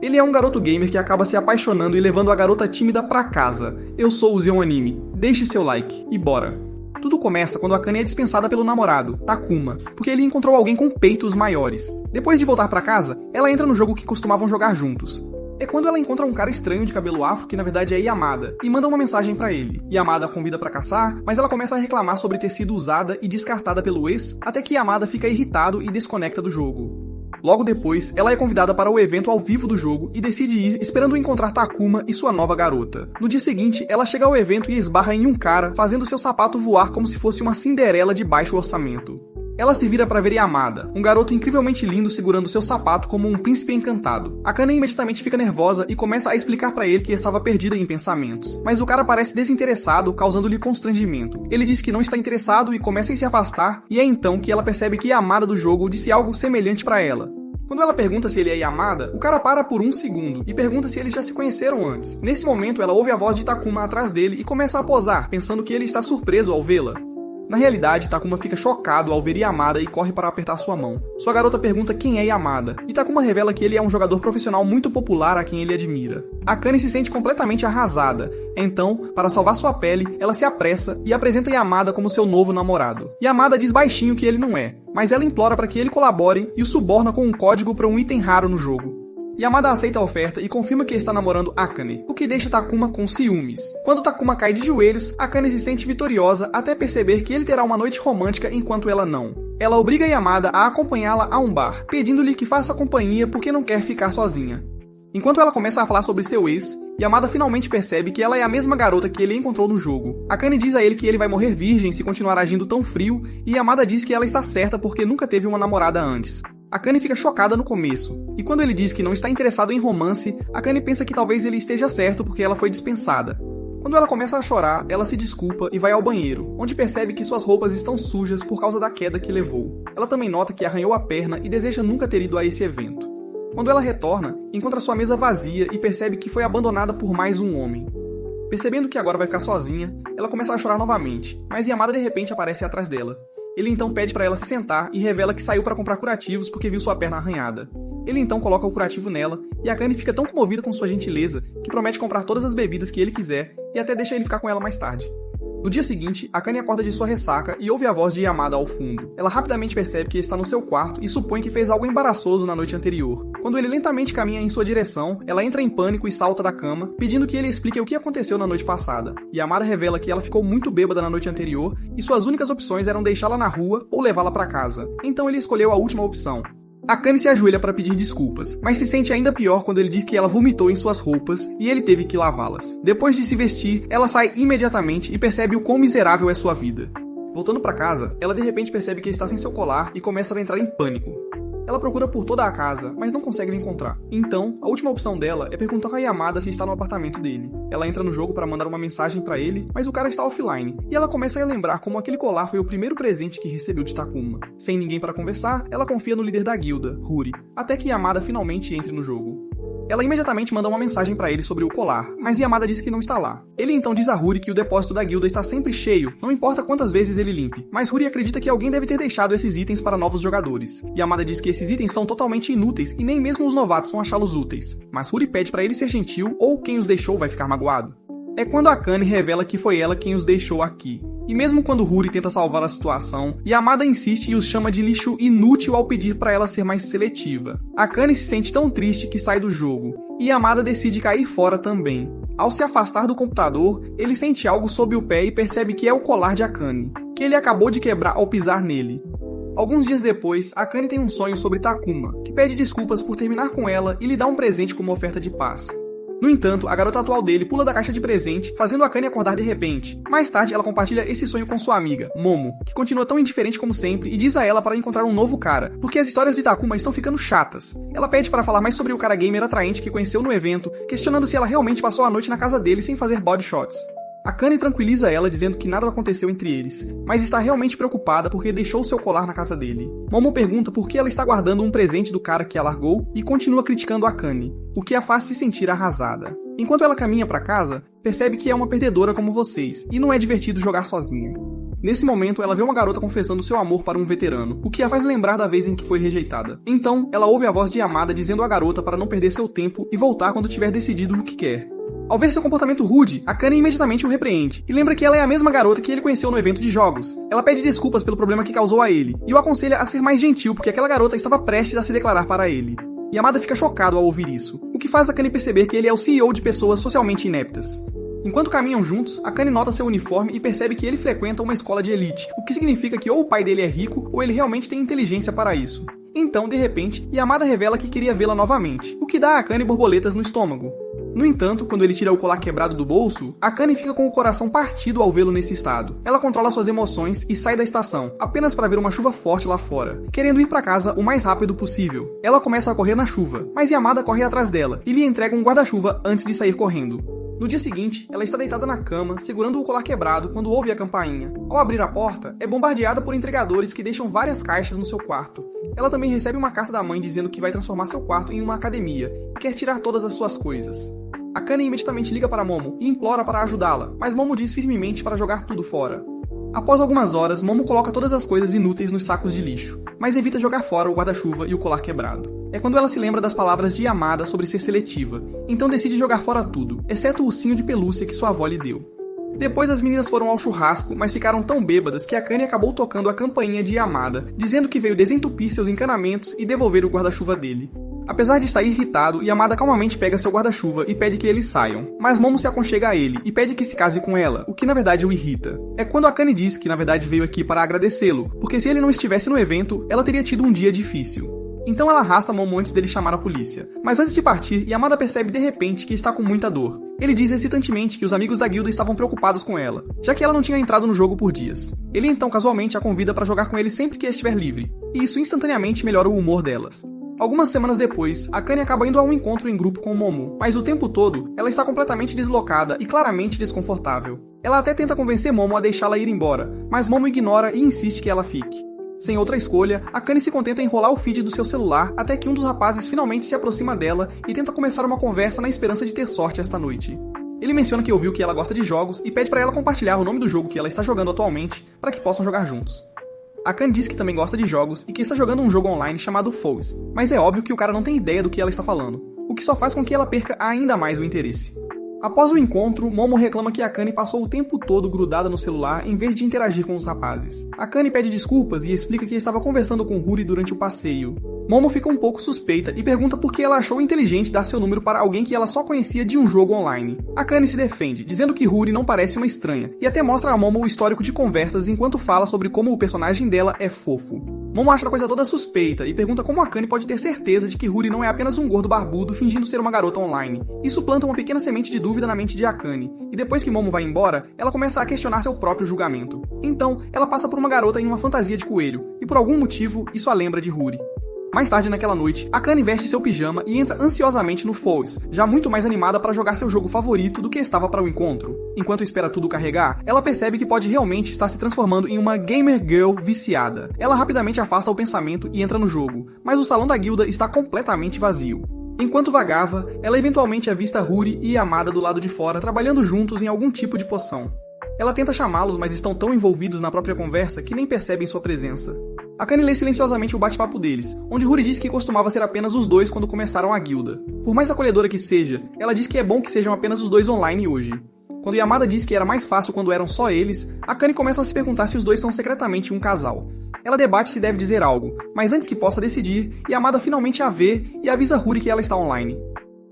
Ele é um garoto gamer que acaba se apaixonando e levando a garota tímida pra casa. Eu sou o Zeon Anime. Deixe seu like e bora! Tudo começa quando Akane é dispensada pelo namorado, Takuma, porque ele encontrou alguém com peitos maiores. Depois de voltar pra casa, ela entra no jogo que costumavam jogar juntos. É quando ela encontra um cara estranho de cabelo afro, que na verdade é Yamada, e manda uma mensagem pra ele. Yamada a convida pra caçar, mas ela começa a reclamar sobre ter sido usada e descartada pelo ex, até que Yamada fica irritado e desconecta do jogo. Logo depois, ela é convidada para o evento ao vivo do jogo e decide ir esperando encontrar Takuma e sua nova garota. No dia seguinte, ela chega ao evento e esbarra em um cara, fazendo seu sapato voar como se fosse uma Cinderela de baixo orçamento. Ela se vira para ver Yamada, um garoto incrivelmente lindo segurando seu sapato como um príncipe encantado. Akane imediatamente fica nervosa e começa a explicar para ele que estava perdida em pensamentos, mas o cara parece desinteressado, causando-lhe constrangimento. Ele diz que não está interessado e começa a se afastar, e é então que ela percebe que Yamada do jogo disse algo semelhante para ela. Quando ela pergunta se ele é Yamada, o cara para por um segundo e pergunta se eles já se conheceram antes. Nesse momento, ela ouve a voz de Takuma atrás dele e começa a posar, pensando que ele está surpreso ao vê-la. Na realidade, Takuma fica chocado ao ver Yamada e corre para apertar sua mão. Sua garota pergunta quem é Yamada, e Takuma revela que ele é um jogador profissional muito popular a quem ele admira. Akane se sente completamente arrasada, então, para salvar sua pele, ela se apressa e apresenta Yamada como seu novo namorado. Yamada diz baixinho que ele não é, mas ela implora para que ele colabore e o suborna com um código para um item raro no jogo. Yamada aceita a oferta e confirma que está namorando Akane, o que deixa Takuma com ciúmes. Quando Takuma cai de joelhos, Akane se sente vitoriosa até perceber que ele terá uma noite romântica enquanto ela não. Ela obriga Yamada a acompanhá-la a um bar, pedindo-lhe que faça companhia porque não quer ficar sozinha. Enquanto ela começa a falar sobre seu ex, Yamada finalmente percebe que ela é a mesma garota que ele encontrou no jogo. Akane diz a ele que ele vai morrer virgem se continuar agindo tão frio, e Yamada diz que ela está certa porque nunca teve uma namorada antes. Akane fica chocada no começo, e quando ele diz que não está interessado em romance, Akane pensa que talvez ele esteja certo porque ela foi dispensada. Quando ela começa a chorar, ela se desculpa e vai ao banheiro, onde percebe que suas roupas estão sujas por causa da queda que levou. Ela também nota que arranhou a perna e deseja nunca ter ido a esse evento. Quando ela retorna, encontra sua mesa vazia e percebe que foi abandonada por mais um homem. Percebendo que agora vai ficar sozinha, ela começa a chorar novamente, mas Yamada de repente aparece atrás dela. Ele então pede para ela se sentar e revela que saiu para comprar curativos porque viu sua perna arranhada. Ele então coloca o curativo nela e Akane fica tão comovida com sua gentileza que promete comprar todas as bebidas que ele quiser e até deixa ele ficar com ela mais tarde. No dia seguinte, Akane acorda de sua ressaca e ouve a voz de Yamada ao fundo. Ela rapidamente percebe que ele está no seu quarto e supõe que fez algo embaraçoso na noite anterior. Quando ele lentamente caminha em sua direção, ela entra em pânico e salta da cama, pedindo que ele explique o que aconteceu na noite passada. Yamada revela que ela ficou muito bêbada na noite anterior e suas únicas opções eram deixá-la na rua ou levá-la para casa. Então ele escolheu a última opção. Akane se ajoelha para pedir desculpas, mas se sente ainda pior quando ele diz que ela vomitou em suas roupas e ele teve que lavá-las. Depois de se vestir, ela sai imediatamente e percebe o quão miserável é sua vida. Voltando para casa, ela de repente percebe que está sem seu colar e começa a entrar em pânico. Ela procura por toda a casa, mas não consegue o encontrar. Então, a última opção dela é perguntar a Yamada se está no apartamento dele. Ela entra no jogo para mandar uma mensagem para ele, mas o cara está offline, e ela começa a lembrar como aquele colar foi o primeiro presente que recebeu de Takuma. Sem ninguém para conversar, ela confia no líder da guilda, Huri, até que Yamada finalmente entre no jogo. Ela imediatamente manda uma mensagem para ele sobre o colar, mas Yamada diz que não está lá. Ele então diz a Huri que o depósito da guilda está sempre cheio, não importa quantas vezes ele limpe, mas Huri acredita que alguém deve ter deixado esses itens para novos jogadores. Yamada diz que esses itens são totalmente inúteis e nem mesmo os novatos vão achá-los úteis, mas Huri pede para ele ser gentil ou quem os deixou vai ficar magoado. É quando Akane revela que foi ela quem os deixou aqui. E mesmo quando Huri tenta salvar a situação, Yamada insiste e os chama de lixo inútil ao pedir para ela ser mais seletiva. Akane se sente tão triste que sai do jogo, e Yamada decide cair fora também. Ao se afastar do computador, ele sente algo sob o pé e percebe que é o colar de Akane, que ele acabou de quebrar ao pisar nele. Alguns dias depois, Akane tem um sonho sobre Takuma, que pede desculpas por terminar com ela e lhe dá um presente como oferta de paz. No entanto, a garota atual dele pula da caixa de presente, fazendo Akane acordar de repente. Mais tarde, ela compartilha esse sonho com sua amiga, Momo, que continua tão indiferente como sempre e diz a ela para encontrar um novo cara, porque as histórias de Takuma estão ficando chatas. Ela pede para falar mais sobre o cara gamer atraente que conheceu no evento, questionando se ela realmente passou a noite na casa dele sem fazer body shots. Akane tranquiliza ela dizendo que nada aconteceu entre eles, mas está realmente preocupada porque deixou seu colar na casa dele. Momo pergunta por que ela está guardando um presente do cara que a largou e continua criticando Akane, o que a faz se sentir arrasada. Enquanto ela caminha para casa, percebe que é uma perdedora como vocês e não é divertido jogar sozinha. Nesse momento, ela vê uma garota confessando seu amor para um veterano, o que a faz lembrar da vez em que foi rejeitada. Então, ela ouve a voz de Yamada dizendo à garota para não perder seu tempo e voltar quando tiver decidido o que quer. Ao ver seu comportamento rude, Akane imediatamente o repreende, e lembra que ela é a mesma garota que ele conheceu no evento de jogos. Ela pede desculpas pelo problema que causou a ele, e o aconselha a ser mais gentil porque aquela garota estava prestes a se declarar para ele. Yamada fica chocado ao ouvir isso, o que faz Akane perceber que ele é o CEO de pessoas socialmente ineptas. Enquanto caminham juntos, Akane nota seu uniforme e percebe que ele frequenta uma escola de elite, o que significa que ou o pai dele é rico ou ele realmente tem inteligência para isso. Então, de repente, Yamada revela que queria vê-la novamente, o que dá a Akane borboletas no estômago. No entanto, quando ele tira o colar quebrado do bolso, Akane fica com o coração partido ao vê-lo nesse estado. Ela controla suas emoções e sai da estação, apenas para ver uma chuva forte lá fora, querendo ir para casa o mais rápido possível. Ela começa a correr na chuva, mas Yamada corre atrás dela e lhe entrega um guarda-chuva antes de sair correndo. No dia seguinte, ela está deitada na cama, segurando o colar quebrado quando ouve a campainha. Ao abrir a porta, é bombardeada por entregadores que deixam várias caixas no seu quarto. Ela também recebe uma carta da mãe dizendo que vai transformar seu quarto em uma academia e quer tirar todas as suas coisas. Akane imediatamente liga para Momo e implora para ajudá-la, mas Momo diz firmemente para jogar tudo fora. Após algumas horas, Momo coloca todas as coisas inúteis nos sacos de lixo, mas evita jogar fora o guarda-chuva e o colar quebrado. É quando ela se lembra das palavras de Yamada sobre ser seletiva, então decide jogar fora tudo, exceto o ursinho de pelúcia que sua avó lhe deu. Depois as meninas foram ao churrasco, mas ficaram tão bêbadas que Akane acabou tocando a campainha de Yamada, dizendo que veio desentupir seus encanamentos e devolver o guarda-chuva dele. Apesar de estar irritado, Yamada calmamente pega seu guarda-chuva e pede que eles saiam, mas Momo se aconchega a ele e pede que se case com ela, o que na verdade o irrita. É quando Akane diz que na verdade veio aqui para agradecê-lo, porque se ele não estivesse no evento, ela teria tido um dia difícil. Então ela arrasta Momo antes dele chamar a polícia. Mas antes de partir, Yamada percebe de repente que está com muita dor. Ele diz excitantemente que os amigos da guilda estavam preocupados com ela, já que ela não tinha entrado no jogo por dias. Ele então casualmente a convida para jogar com ele sempre que estiver livre, e isso instantaneamente melhora o humor delas. Algumas semanas depois, Akane acaba indo a um encontro em grupo com Momo, mas o tempo todo, ela está completamente deslocada e claramente desconfortável. Ela até tenta convencer Momo a deixá-la ir embora, mas Momo ignora e insiste que ela fique. Sem outra escolha, Akane se contenta em enrolar o feed do seu celular até que um dos rapazes finalmente se aproxima dela e tenta começar uma conversa na esperança de ter sorte esta noite. Ele menciona que ouviu que ela gosta de jogos e pede para ela compartilhar o nome do jogo que ela está jogando atualmente para que possam jogar juntos. Akane diz que também gosta de jogos e que está jogando um jogo online chamado Foes, mas é óbvio que o cara não tem ideia do que ela está falando, o que só faz com que ela perca ainda mais o interesse. Após o encontro, Momo reclama que Akane passou o tempo todo grudada no celular em vez de interagir com os rapazes. Akane pede desculpas e explica que estava conversando com Huri durante o passeio. Momo fica um pouco suspeita e pergunta por que ela achou inteligente dar seu número para alguém que ela só conhecia de um jogo online. Akane se defende, dizendo que Huri não parece uma estranha, e até mostra a Momo o histórico de conversas enquanto fala sobre como o personagem dela é fofo. Momo acha a coisa toda suspeita e pergunta como Akane pode ter certeza de que Huri não é apenas um gordo barbudo fingindo ser uma garota online. Isso planta uma pequena semente de dúvida na mente de Akane, e depois que Momo vai embora, ela começa a questionar seu próprio julgamento. Então, ela passa por uma garota em uma fantasia de coelho, e por algum motivo, isso a lembra de Huri. Mais tarde naquela noite, Akane veste seu pijama e entra ansiosamente no Foes, já muito mais animada para jogar seu jogo favorito do que estava para o encontro. Enquanto espera tudo carregar, ela percebe que pode realmente estar se transformando em uma gamer girl viciada. Ela rapidamente afasta o pensamento e entra no jogo, mas o salão da guilda está completamente vazio. Enquanto vagava, ela eventualmente avista Huri e Yamada do lado de fora trabalhando juntos em algum tipo de poção. Ela tenta chamá-los, mas estão tão envolvidos na própria conversa que nem percebem sua presença. Akane lê silenciosamente o bate-papo deles, onde Huri diz que costumava ser apenas os dois quando começaram a guilda. Por mais acolhedora que seja, ela diz que é bom que sejam apenas os dois online hoje. Quando Yamada diz que era mais fácil quando eram só eles, Akane começa a se perguntar se os dois são secretamente um casal. Ela debate se deve dizer algo, mas antes que possa decidir, Yamada finalmente a vê e avisa Huri que ela está online.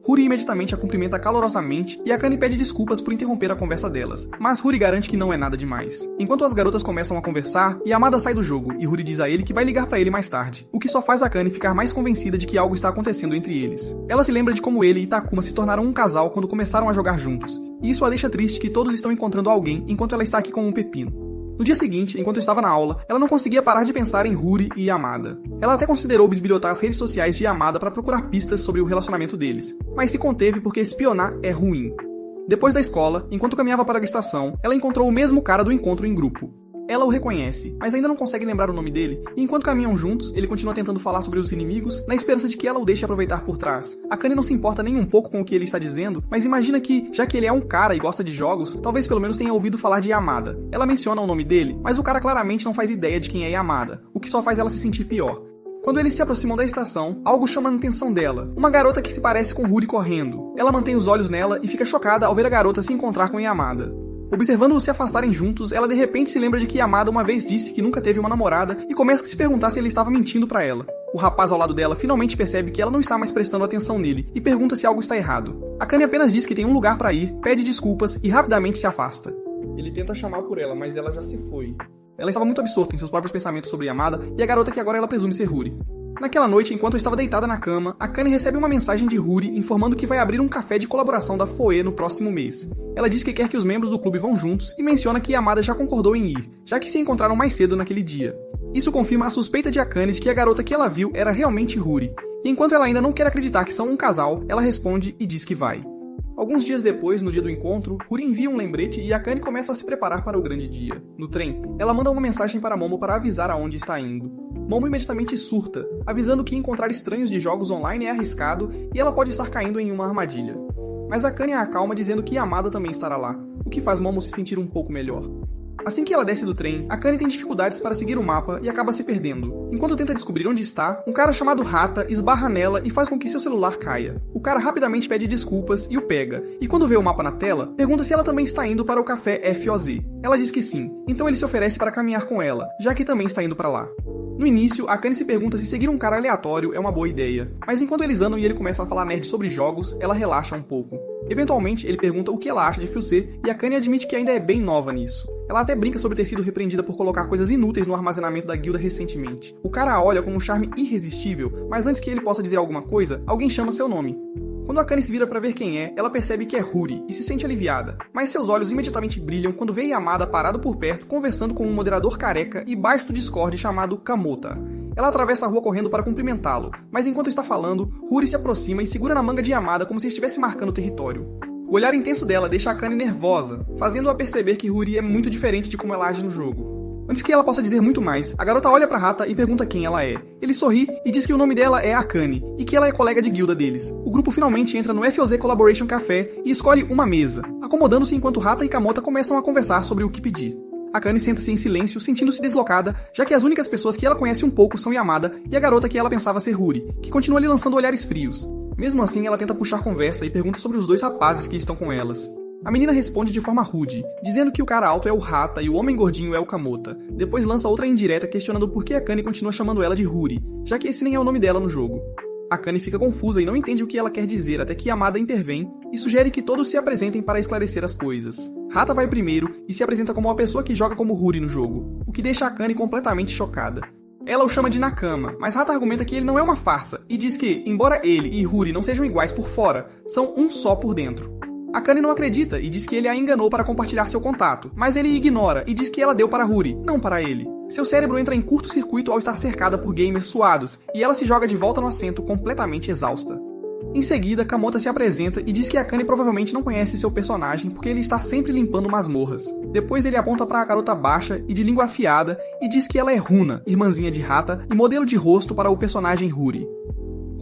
Huri imediatamente a cumprimenta calorosamente e Akane pede desculpas por interromper a conversa delas, mas Huri garante que não é nada demais. Enquanto as garotas começam a conversar, Yamada sai do jogo e Huri diz a ele que vai ligar pra ele mais tarde, o que só faz Akane ficar mais convencida de que algo está acontecendo entre eles. Ela se lembra de como ele e Takuma se tornaram um casal quando começaram a jogar juntos, e isso a deixa triste que todos estão encontrando alguém enquanto ela está aqui com um pepino. No dia seguinte, enquanto estava na aula, ela não conseguia parar de pensar em Huri e Yamada. Ela até considerou bisbilhotar as redes sociais de Yamada para procurar pistas sobre o relacionamento deles, mas se conteve porque espionar é ruim. Depois da escola, enquanto caminhava para a estação, ela encontrou o mesmo cara do encontro em grupo. Ela o reconhece, mas ainda não consegue lembrar o nome dele, e enquanto caminham juntos, ele continua tentando falar sobre os inimigos, na esperança de que ela o deixe aproveitar por trás. Akane não se importa nem um pouco com o que ele está dizendo, mas imagina que, já que ele é um cara e gosta de jogos, talvez pelo menos tenha ouvido falar de Yamada. Ela menciona o nome dele, mas o cara claramente não faz ideia de quem é Yamada, o que só faz ela se sentir pior. Quando eles se aproximam da estação, algo chama a atenção dela. Uma garota que se parece com Huri correndo. Ela mantém os olhos nela e fica chocada ao ver a garota se encontrar com Yamada. Observando-os se afastarem juntos, ela de repente se lembra de que Yamada uma vez disse que nunca teve uma namorada e começa a se perguntar se ele estava mentindo pra ela. O rapaz ao lado dela finalmente percebe que ela não está mais prestando atenção nele e pergunta se algo está errado. Akane apenas diz que tem um lugar pra ir, pede desculpas e rapidamente se afasta. Ele tenta chamar por ela, mas ela já se foi. Ela estava muito absorta em seus próprios pensamentos sobre Yamada e a garota que agora ela presume ser Huri. Naquela noite, enquanto eu estava deitada na cama, Akane recebe uma mensagem de Huri informando que vai abrir um café de colaboração da Foe no próximo mês. Ela diz que quer que os membros do clube vão juntos e menciona que Yamada já concordou em ir, já que se encontraram mais cedo naquele dia. Isso confirma a suspeita de Akane de que a garota que ela viu era realmente Huri, e enquanto ela ainda não quer acreditar que são um casal, ela responde e diz que vai. Alguns dias depois, no dia do encontro, Huri envia um lembrete e Akane começa a se preparar para o grande dia. No trem, ela manda uma mensagem para Momo para avisar aonde está indo. Momo imediatamente surta, avisando que encontrar estranhos de jogos online é arriscado e ela pode estar caindo em uma armadilha. Mas Akane a acalma dizendo que Yamada também estará lá, o que faz Momo se sentir um pouco melhor. Assim que ela desce do trem, Akane tem dificuldades para seguir o mapa e acaba se perdendo. Enquanto tenta descobrir onde está, um cara chamado Hata esbarra nela e faz com que seu celular caia. O cara rapidamente pede desculpas e o pega, e quando vê o mapa na tela, pergunta se ela também está indo para o café FOZ. Ela diz que sim, então ele se oferece para caminhar com ela, já que também está indo para lá. No início, Akane se pergunta se seguir um cara aleatório é uma boa ideia, mas enquanto eles andam e ele começa a falar nerd sobre jogos, ela relaxa um pouco. Eventualmente, ele pergunta o que ela acha de Fuse e Akane admite que ainda é bem nova nisso. Ela até brinca sobre ter sido repreendida por colocar coisas inúteis no armazenamento da guilda recentemente. O cara a olha com um charme irresistível, mas antes que ele possa dizer alguma coisa, alguém chama seu nome. Quando Akane se vira para ver quem é, ela percebe que é Huri e se sente aliviada, mas seus olhos imediatamente brilham quando vê Yamada parado por perto conversando com um moderador careca e baixo do Discord chamado Kamota. Ela atravessa a rua correndo para cumprimentá-lo, mas enquanto está falando, Huri se aproxima e segura na manga de Yamada como se estivesse marcando território. O olhar intenso dela deixa Akane nervosa, fazendo-a perceber que Huri é muito diferente de como ela age no jogo. Antes que ela possa dizer muito mais, a garota olha pra Hata e pergunta quem ela é. Ele sorri e diz que o nome dela é Akane, e que ela é colega de guilda deles. O grupo finalmente entra no FOZ Collaboration Café e escolhe uma mesa, acomodando-se enquanto Hata e Kamota começam a conversar sobre o que pedir. Akane senta-se em silêncio, sentindo-se deslocada, já que as únicas pessoas que ela conhece um pouco são Yamada e a garota que ela pensava ser Huri, que continua lhe lançando olhares frios. Mesmo assim, ela tenta puxar conversa e pergunta sobre os dois rapazes que estão com elas. A menina responde de forma rude, dizendo que o cara alto é o Hata e o homem gordinho é o Kamota. Depois lança outra indireta questionando por que Akane continua chamando ela de Huri, já que esse nem é o nome dela no jogo. Akane fica confusa e não entende o que ela quer dizer até que Yamada intervém e sugere que todos se apresentem para esclarecer as coisas. Hata vai primeiro e se apresenta como uma pessoa que joga como Huri no jogo, o que deixa Akane completamente chocada. Ela o chama de Nakama, mas Hata argumenta que ele não é uma farsa e diz que, embora ele e Huri não sejam iguais por fora, são um só por dentro. Akane não acredita e diz que ele a enganou para compartilhar seu contato, mas ele ignora e diz que ela deu para Huri, não para ele. Seu cérebro entra em curto-circuito ao estar cercada por gamers suados, e ela se joga de volta no assento completamente exausta. Em seguida, Kamota se apresenta e diz que Akane provavelmente não conhece seu personagem porque ele está sempre limpando masmorras. Depois ele aponta para a garota baixa e de língua afiada e diz que ela é Runa, irmãzinha de Hata e modelo de rosto para o personagem Huri.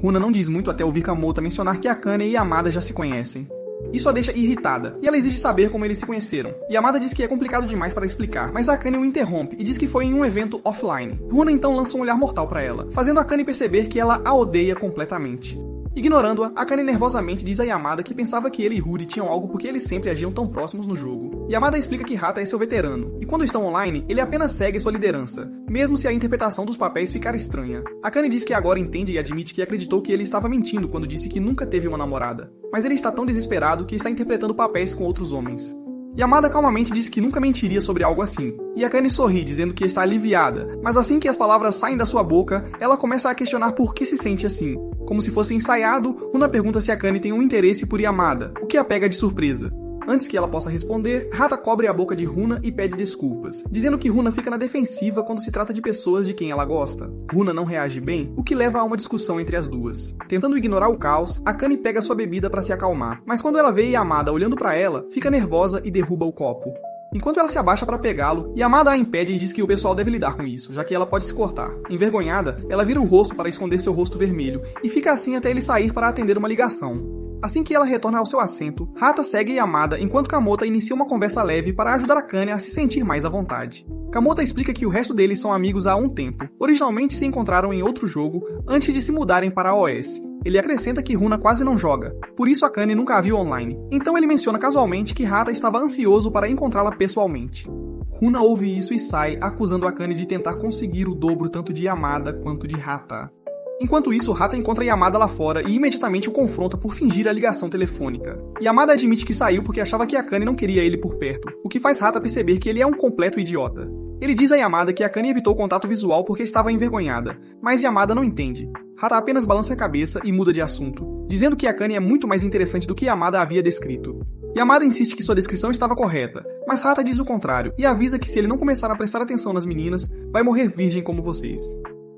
Runa não diz muito até ouvir Kamota mencionar que Akane e Yamada já se conhecem. Isso a deixa irritada, e ela exige saber como eles se conheceram. Yamada diz que é complicado demais para explicar, mas Akane o interrompe e diz que foi em um evento offline. Runa então lança um olhar mortal para ela, fazendo Akane perceber que ela a odeia completamente. Ignorando-a, Akane nervosamente diz a Yamada que pensava que ele e Huri tinham algo porque eles sempre agiam tão próximos no jogo. Yamada explica que Hata é seu veterano, e quando estão online, ele apenas segue sua liderança, mesmo se a interpretação dos papéis ficar estranha. Akane diz que agora entende e admite que acreditou que ele estava mentindo quando disse que nunca teve uma namorada, mas ele está tão desesperado que está interpretando papéis com outros homens. Yamada calmamente diz que nunca mentiria sobre algo assim, e Akane sorri dizendo que está aliviada, mas assim que as palavras saem da sua boca, ela começa a questionar por que se sente assim. Como se fosse ensaiado, Runa pergunta se Akane tem um interesse por Yamada, o que a pega de surpresa. Antes que ela possa responder, Hata cobre a boca de Runa e pede desculpas, dizendo que Runa fica na defensiva quando se trata de pessoas de quem ela gosta. Runa não reage bem, o que leva a uma discussão entre as duas. Tentando ignorar o caos, Akane pega sua bebida para se acalmar, mas quando ela vê Yamada olhando para ela, fica nervosa e derruba o copo. Enquanto ela se abaixa para pegá-lo, Yamada a impede e diz que o pessoal deve lidar com isso, já que ela pode se cortar. Envergonhada, ela vira o rosto para esconder seu rosto vermelho, e fica assim até ele sair para atender uma ligação. Assim que ela retorna ao seu assento, Hata segue Yamada enquanto Kamota inicia uma conversa leve para ajudar a Kanye a se sentir mais à vontade. Kamota explica que o resto deles são amigos há um tempo. Originalmente se encontraram em outro jogo antes de se mudarem para a OS. Ele acrescenta que Runa quase não joga, por isso a Kanye nunca a viu online. Então ele menciona casualmente que Hata estava ansioso para encontrá-la pessoalmente. Runa ouve isso e sai, acusando a Kanye de tentar conseguir o dobro tanto de Yamada quanto de Hata. Enquanto isso, Hata encontra Yamada lá fora e imediatamente o confronta por fingir a ligação telefônica. Yamada admite que saiu porque achava que a Kanye não queria ele por perto, o que faz Hata perceber que ele é um completo idiota. Ele diz a Yamada que a Kanye evitou o contato visual porque estava envergonhada, mas Yamada não entende. Hata apenas balança a cabeça e muda de assunto, dizendo que a Kanye é muito mais interessante do que Yamada havia descrito. Yamada insiste que sua descrição estava correta, mas Hata diz o contrário e avisa que se ele não começar a prestar atenção nas meninas, vai morrer virgem como vocês.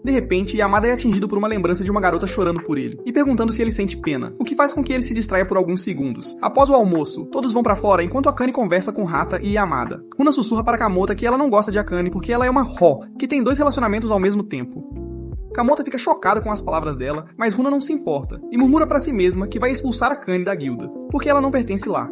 De repente, Yamada é atingido por uma lembrança de uma garota chorando por ele, e perguntando se ele sente pena, o que faz com que ele se distraia por alguns segundos. Após o almoço, todos vão pra fora enquanto a Kanye conversa com Hata e Yamada. Runa sussurra para Kamota que ela não gosta de Akane porque ela é uma Ho, que tem 2 relacionamentos ao mesmo tempo. Kamota fica chocada com as palavras dela, mas Runa não se importa, e murmura para si mesma que vai expulsar a Kanye da guilda, porque ela não pertence lá.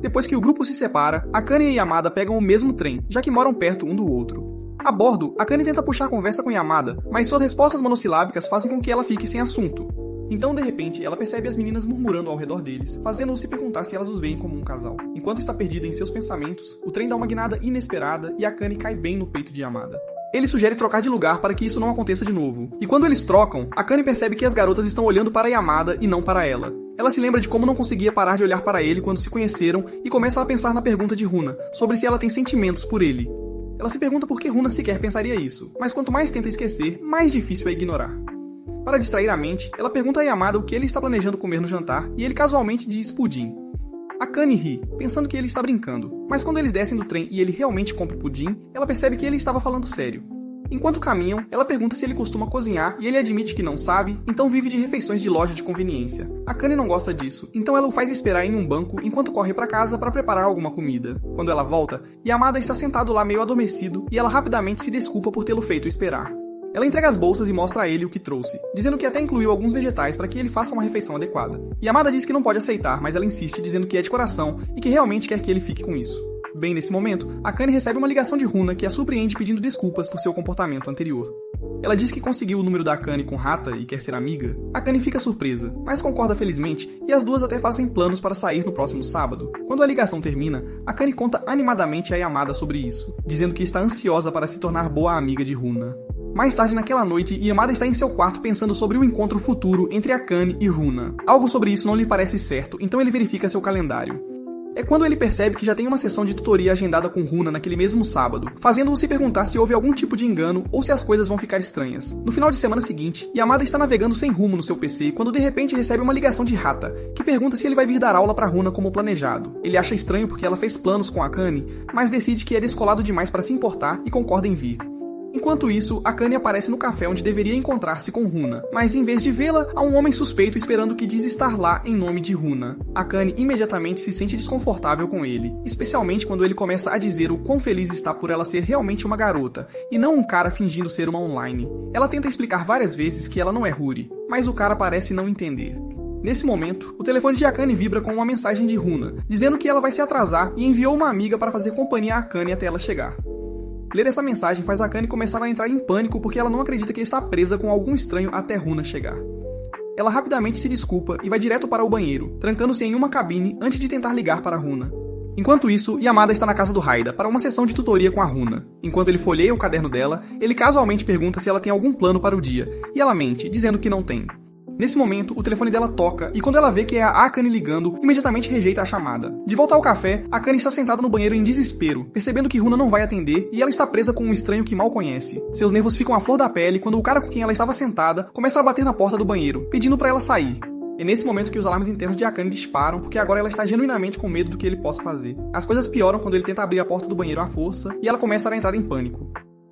Depois que o grupo se separa, a Kanye e Yamada pegam o mesmo trem, já que moram perto um do outro. A bordo, a Kanye tenta puxar a conversa com Yamada, mas suas respostas monossilábicas fazem com que ela fique sem assunto. Então, de repente, ela percebe as meninas murmurando ao redor deles, fazendo-os se perguntar se elas os veem como um casal. Enquanto está perdida em seus pensamentos, o trem dá uma guinada inesperada e a Kanye cai bem no peito de Yamada. Ele sugere trocar de lugar para que isso não aconteça de novo. E quando eles trocam, a Kanye percebe que as garotas estão olhando para Yamada e não para ela. Ela se lembra de como não conseguia parar de olhar para ele quando se conheceram e começa a pensar na pergunta de Runa, sobre se ela tem sentimentos por ele. Ela se pergunta por que Runa sequer pensaria isso, mas quanto mais tenta esquecer, mais difícil é ignorar. Para distrair a mente, ela pergunta a Yamada o que ele está planejando comer no jantar e ele casualmente diz pudim. A Kanye ri, pensando que ele está brincando, mas quando eles descem do trem e ele realmente compra o pudim, ela percebe que ele estava falando sério. Enquanto caminham, ela pergunta se ele costuma cozinhar e ele admite que não sabe, então vive de refeições de loja de conveniência. A Kanye não gosta disso, então ela o faz esperar em um banco enquanto corre para casa para preparar alguma comida. Quando ela volta, Yamada está sentado lá meio adormecido e ela rapidamente se desculpa por tê-lo feito esperar. Ela entrega as bolsas e mostra a ele o que trouxe, dizendo que até incluiu alguns vegetais para que ele faça uma refeição adequada. Yamada diz que não pode aceitar, mas ela insiste dizendo que é de coração e que realmente quer que ele fique com isso. Bem nesse momento, a Kanye recebe uma ligação de Runa que a surpreende pedindo desculpas por seu comportamento anterior. Ela diz que conseguiu o número da Kanye com Hata e quer ser amiga. A Kanye fica surpresa, mas concorda felizmente e as duas até fazem planos para sair no próximo sábado. Quando a ligação termina, a Kanye conta animadamente a Yamada sobre isso, dizendo que está ansiosa para se tornar boa amiga de Runa. Mais tarde naquela noite, Yamada está em seu quarto pensando sobre o encontro futuro entre a Kanye e Runa. Algo sobre isso não lhe parece certo, então ele verifica seu calendário. É quando ele percebe que já tem uma sessão de tutoria agendada com Runa naquele mesmo sábado, fazendo-o se perguntar se houve algum tipo de engano ou se as coisas vão ficar estranhas. No final de semana seguinte, Yamada está navegando sem rumo no seu PC quando de repente recebe uma ligação de Hata, que pergunta se ele vai vir dar aula para Runa como planejado. Ele acha estranho porque ela fez planos com a Kanye, mas decide que é descolado demais para se importar e concorda em vir. Enquanto isso, a Kanye aparece no café onde deveria encontrar-se com Runa, mas em vez de vê-la, há um homem suspeito esperando que diz estar lá em nome de Runa. A Kanye imediatamente se sente desconfortável com ele, especialmente quando ele começa a dizer o quão feliz está por ela ser realmente uma garota, e não um cara fingindo ser uma online. Ela tenta explicar várias vezes que ela não é Ruri, mas o cara parece não entender. Nesse momento, o telefone de Akane vibra com uma mensagem de Runa, dizendo que ela vai se atrasar e enviou uma amiga para fazer companhia a Akane até ela chegar. Ler essa mensagem faz a Kanye começar a entrar em pânico porque ela não acredita que está presa com algum estranho até Runa chegar. Ela rapidamente se desculpa e vai direto para o banheiro, trancando-se em uma cabine antes de tentar ligar para Runa. Enquanto isso, Yamada está na casa do Haida para uma sessão de tutoria com a Runa. Enquanto ele folheia o caderno dela, ele casualmente pergunta se ela tem algum plano para o dia, e ela mente, dizendo que não tem. Nesse momento, o telefone dela toca e quando ela vê que é a Akane ligando, imediatamente rejeita a chamada. De volta ao café, Akane está sentada no banheiro em desespero, percebendo que Runa não vai atender e ela está presa com um estranho que mal conhece. Seus nervos ficam à flor da pele quando o cara com quem ela estava sentada começa a bater na porta do banheiro, pedindo para ela sair. É nesse momento que os alarmes internos de Akane disparam, porque agora ela está genuinamente com medo do que ele possa fazer. As coisas pioram quando ele tenta abrir a porta do banheiro à força e ela começa a entrar em pânico.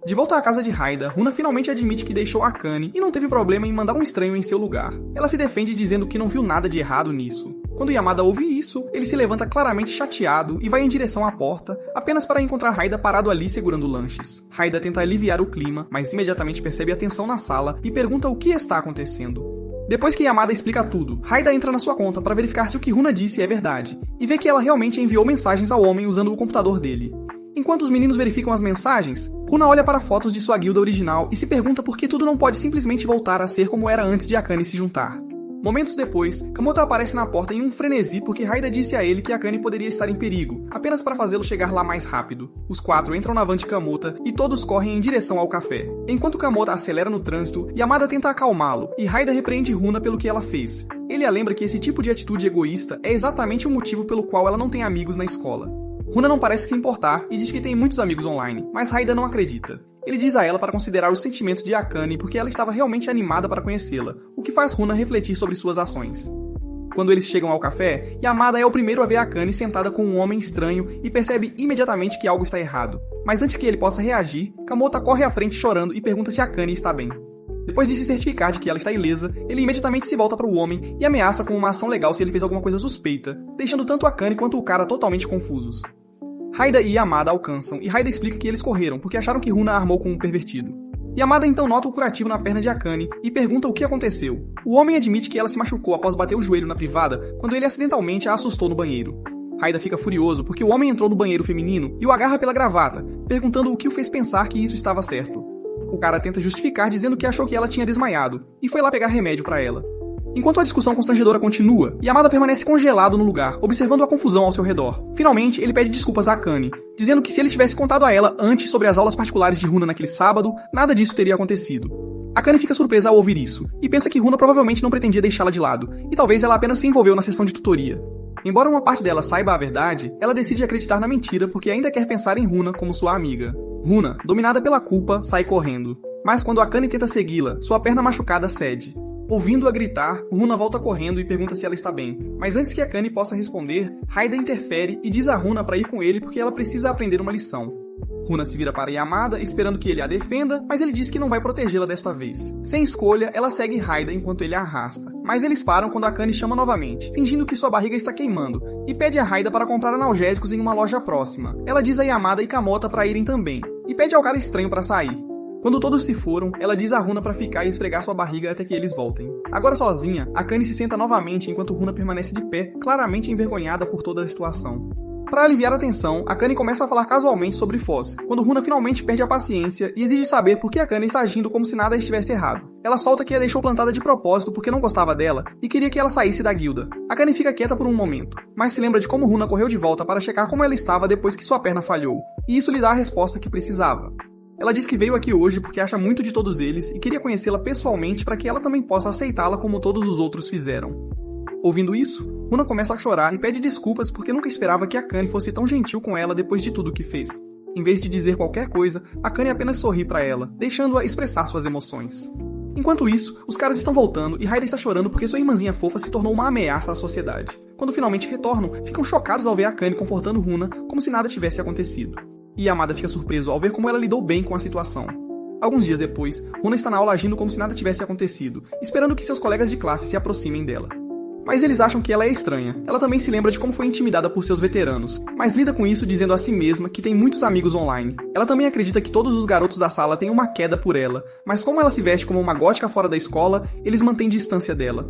De volta à casa de Haida, Runa finalmente admite que deixou Akane e não teve problema em mandar um estranho em seu lugar. Ela se defende dizendo que não viu nada de errado nisso. Quando Yamada ouve isso, ele se levanta claramente chateado e vai em direção à porta, apenas para encontrar Haida parado ali segurando lanches. Haida tenta aliviar o clima, mas imediatamente percebe a tensão na sala e pergunta o que está acontecendo. Depois que Yamada explica tudo, Haida entra na sua conta para verificar se o que Runa disse é verdade, e vê que ela realmente enviou mensagens ao homem usando o computador dele. Enquanto os meninos verificam as mensagens, Runa olha para fotos de sua guilda original e se pergunta por que tudo não pode simplesmente voltar a ser como era antes de Akane se juntar. Momentos depois, Kamota aparece na porta em um frenesi porque Haida disse a ele que Akane poderia estar em perigo, apenas para fazê-lo chegar lá mais rápido. Os 4 entram na van de Kamota e todos correm em direção ao café. Enquanto Kamota acelera no trânsito, Yamada tenta acalmá-lo e Haida repreende Runa pelo que ela fez. Ele a lembra que esse tipo de atitude egoísta é exatamente o motivo pelo qual ela não tem amigos na escola. Runa não parece se importar e diz que tem muitos amigos online, mas Haida não acredita. Ele diz a ela para considerar os sentimentos de Akane porque ela estava realmente animada para conhecê-la, o que faz Runa refletir sobre suas ações. Quando eles chegam ao café, Yamada é o primeiro a ver Akane sentada com um homem estranho e percebe imediatamente que algo está errado. Mas antes que ele possa reagir, Kamota corre à frente chorando e pergunta se Akane está bem. Depois de se certificar de que ela está ilesa, ele imediatamente se volta para o homem e ameaça com uma ação legal se ele fez alguma coisa suspeita, deixando tanto Akane quanto o cara totalmente confusos. Haida e Yamada alcançam, e Haida explica que eles correram porque acharam que Runa armou com um pervertido. Yamada então nota o curativo na perna de Akane e pergunta o que aconteceu. O homem admite que ela se machucou após bater o joelho na privada quando ele acidentalmente a assustou no banheiro. Haida fica furioso porque o homem entrou no banheiro feminino e o agarra pela gravata, perguntando o que o fez pensar que isso estava certo. O cara tenta justificar dizendo que achou que ela tinha desmaiado e foi lá pegar remédio para ela. Enquanto a discussão constrangedora continua, Yamada permanece congelado no lugar, observando a confusão ao seu redor. Finalmente, ele pede desculpas a Akane, dizendo que se ele tivesse contado a ela antes sobre as aulas particulares de Runa naquele sábado, nada disso teria acontecido. Akane fica surpresa ao ouvir isso, e pensa que Runa provavelmente não pretendia deixá-la de lado, e talvez ela apenas se envolveu na sessão de tutoria. Embora uma parte dela saiba a verdade, ela decide acreditar na mentira porque ainda quer pensar em Runa como sua amiga. Runa, dominada pela culpa, sai correndo. Mas quando Akane tenta segui-la, sua perna machucada cede. Ouvindo-a gritar, Runa volta correndo e pergunta se ela está bem. Mas antes que Akane possa responder, Haida interfere e diz a Runa para ir com ele porque ela precisa aprender uma lição. Runa se vira para Yamada, esperando que ele a defenda, mas ele diz que não vai protegê-la desta vez. Sem escolha, ela segue Haida enquanto ele a arrasta. Mas eles param quando Akane chama novamente, fingindo que sua barriga está queimando, e pede a Haida para comprar analgésicos em uma loja próxima. Ela diz a Yamada e Kamota para irem também, e pede ao cara estranho para sair. Quando todos se foram, ela diz a Runa para ficar e esfregar sua barriga até que eles voltem. Agora sozinha, Akane se senta novamente enquanto Runa permanece de pé, claramente envergonhada por toda a situação. Para aliviar a tensão, Akane começa a falar casualmente sobre Foz, quando Runa finalmente perde a paciência e exige saber por que Akane está agindo como se nada estivesse errado. Ela solta que a deixou plantada de propósito porque não gostava dela e queria que ela saísse da guilda. Akane fica quieta por um momento, mas se lembra de como Runa correu de volta para checar como ela estava depois que sua perna falhou, e isso lhe dá a resposta que precisava. Ela diz que veio aqui hoje porque acha muito de todos eles e queria conhecê-la pessoalmente para que ela também possa aceitá-la como todos os outros fizeram. Ouvindo isso, Runa começa a chorar e pede desculpas porque nunca esperava que Akane fosse tão gentil com ela depois de tudo que fez. Em vez de dizer qualquer coisa, Akane apenas sorri para ela, deixando-a expressar suas emoções. Enquanto isso, os caras estão voltando e Haida está chorando porque sua irmãzinha fofa se tornou uma ameaça à sociedade. Quando finalmente retornam, ficam chocados ao ver Akane confortando Runa como se nada tivesse acontecido. E Yamada fica surpreso ao ver como ela lidou bem com a situação. Alguns dias depois, Runa está na aula agindo como se nada tivesse acontecido, esperando que seus colegas de classe se aproximem dela. Mas eles acham que ela é estranha. Ela também se lembra de como foi intimidada por seus veteranos, mas lida com isso dizendo a si mesma que tem muitos amigos online. Ela também acredita que todos os garotos da sala têm uma queda por ela, mas como ela se veste como uma gótica fora da escola, eles mantêm distância dela.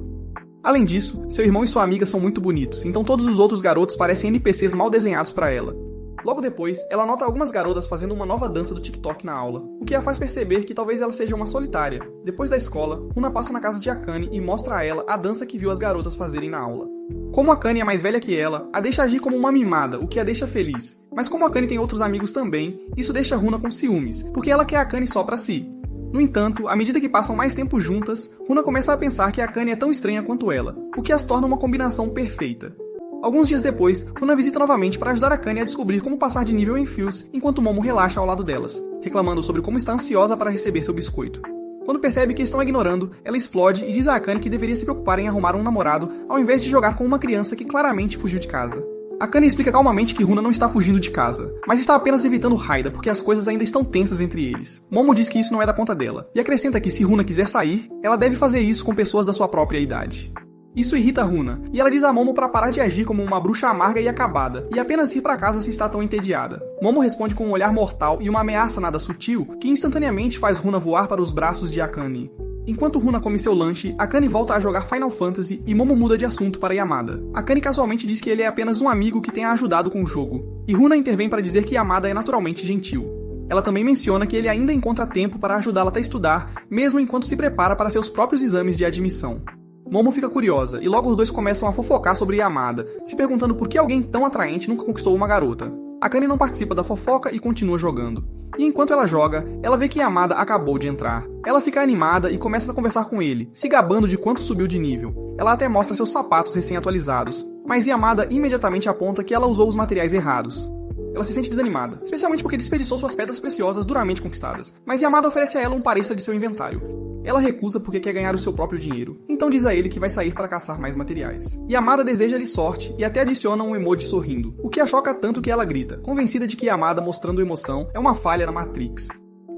Além disso, seu irmão e sua amiga são muito bonitos, então todos os outros garotos parecem NPCs mal desenhados para ela. Logo depois, ela nota algumas garotas fazendo uma nova dança do TikTok na aula, o que a faz perceber que talvez ela seja uma solitária. Depois da escola, Runa passa na casa de Akane e mostra a ela a dança que viu as garotas fazerem na aula. Como Akane é mais velha que ela, a deixa agir como uma mimada, o que a deixa feliz. Mas como Akane tem outros amigos também, isso deixa Runa com ciúmes, porque ela quer Akane só pra si. No entanto, à medida que passam mais tempo juntas, Runa começa a pensar que Akane é tão estranha quanto ela, o que as torna uma combinação perfeita. Alguns dias depois, Runa visita novamente para ajudar Akane a descobrir como passar de nível em Fios, enquanto Momo relaxa ao lado delas, reclamando sobre como está ansiosa para receber seu biscoito. Quando percebe que estão ignorando, ela explode e diz a Akane que deveria se preocupar em arrumar um namorado, ao invés de jogar com uma criança que claramente fugiu de casa. Akane explica calmamente que Runa não está fugindo de casa, mas está apenas evitando Haida porque as coisas ainda estão tensas entre eles. Momo diz que isso não é da conta dela, e acrescenta que se Runa quiser sair, ela deve fazer isso com pessoas da sua própria idade. Isso irrita Runa, e ela diz a Momo para parar de agir como uma bruxa amarga e acabada, e apenas ir para casa se está tão entediada. Momo responde com um olhar mortal e uma ameaça nada sutil, que instantaneamente faz Runa voar para os braços de Akane. Enquanto Runa come seu lanche, Akane volta a jogar Final Fantasy e Momo muda de assunto para Yamada. Akane casualmente diz que ele é apenas um amigo que tem a ajudado com o jogo, e Runa intervém para dizer que Yamada é naturalmente gentil. Ela também menciona que ele ainda encontra tempo para ajudá-la a estudar, mesmo enquanto se prepara para seus próprios exames de admissão. Momo fica curiosa, e logo os dois começam a fofocar sobre Yamada, se perguntando por que alguém tão atraente nunca conquistou uma garota. Akane não participa da fofoca e continua jogando. E enquanto ela joga, ela vê que Yamada acabou de entrar. Ela fica animada e começa a conversar com ele, se gabando de quanto subiu de nível. Ela até mostra seus sapatos recém-atualizados, mas Yamada imediatamente aponta que ela usou os materiais errados. Ela se sente desanimada, especialmente porque desperdiçou suas pedras preciosas duramente conquistadas, mas Yamada oferece a ela um par extra de seu inventário. Ela recusa porque quer ganhar o seu próprio dinheiro, então diz a ele que vai sair para caçar mais materiais. Yamada deseja-lhe sorte e até adiciona um emoji sorrindo, o que a choca tanto que ela grita, convencida de que Yamada mostrando emoção é uma falha na Matrix.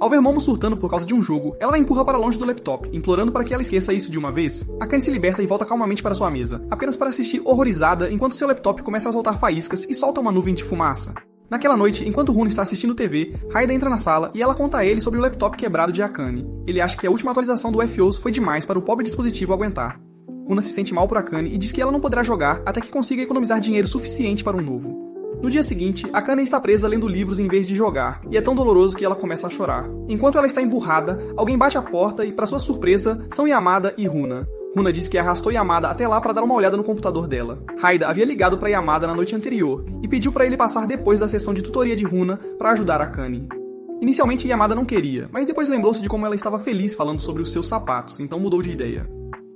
Ao ver Momo surtando por causa de um jogo, ela a empurra para longe do laptop, implorando para que ela esqueça isso de uma vez. Akane se liberta e volta calmamente para sua mesa, apenas para assistir horrorizada enquanto seu laptop começa a soltar faíscas e solta uma nuvem de fumaça. Naquela noite, enquanto Runa está assistindo TV, Haida entra na sala e ela conta a ele sobre o laptop quebrado de Akane. Ele acha que a última atualização do FOS foi demais para o pobre dispositivo aguentar. Runa se sente mal por Akane e diz que ela não poderá jogar até que consiga economizar dinheiro suficiente para um novo. No dia seguinte, Akane está presa lendo livros em vez de jogar, e é tão doloroso que ela começa a chorar. Enquanto ela está emburrada, alguém bate a porta e, para sua surpresa, são Yamada e Runa. Runa diz que arrastou Yamada até lá para dar uma olhada no computador dela. Haida havia ligado para Yamada na noite anterior e pediu para ele passar depois da sessão de tutoria de Runa para ajudar Akane. Inicialmente Yamada não queria, mas depois lembrou-se de como ela estava feliz falando sobre os seus sapatos, então mudou de ideia.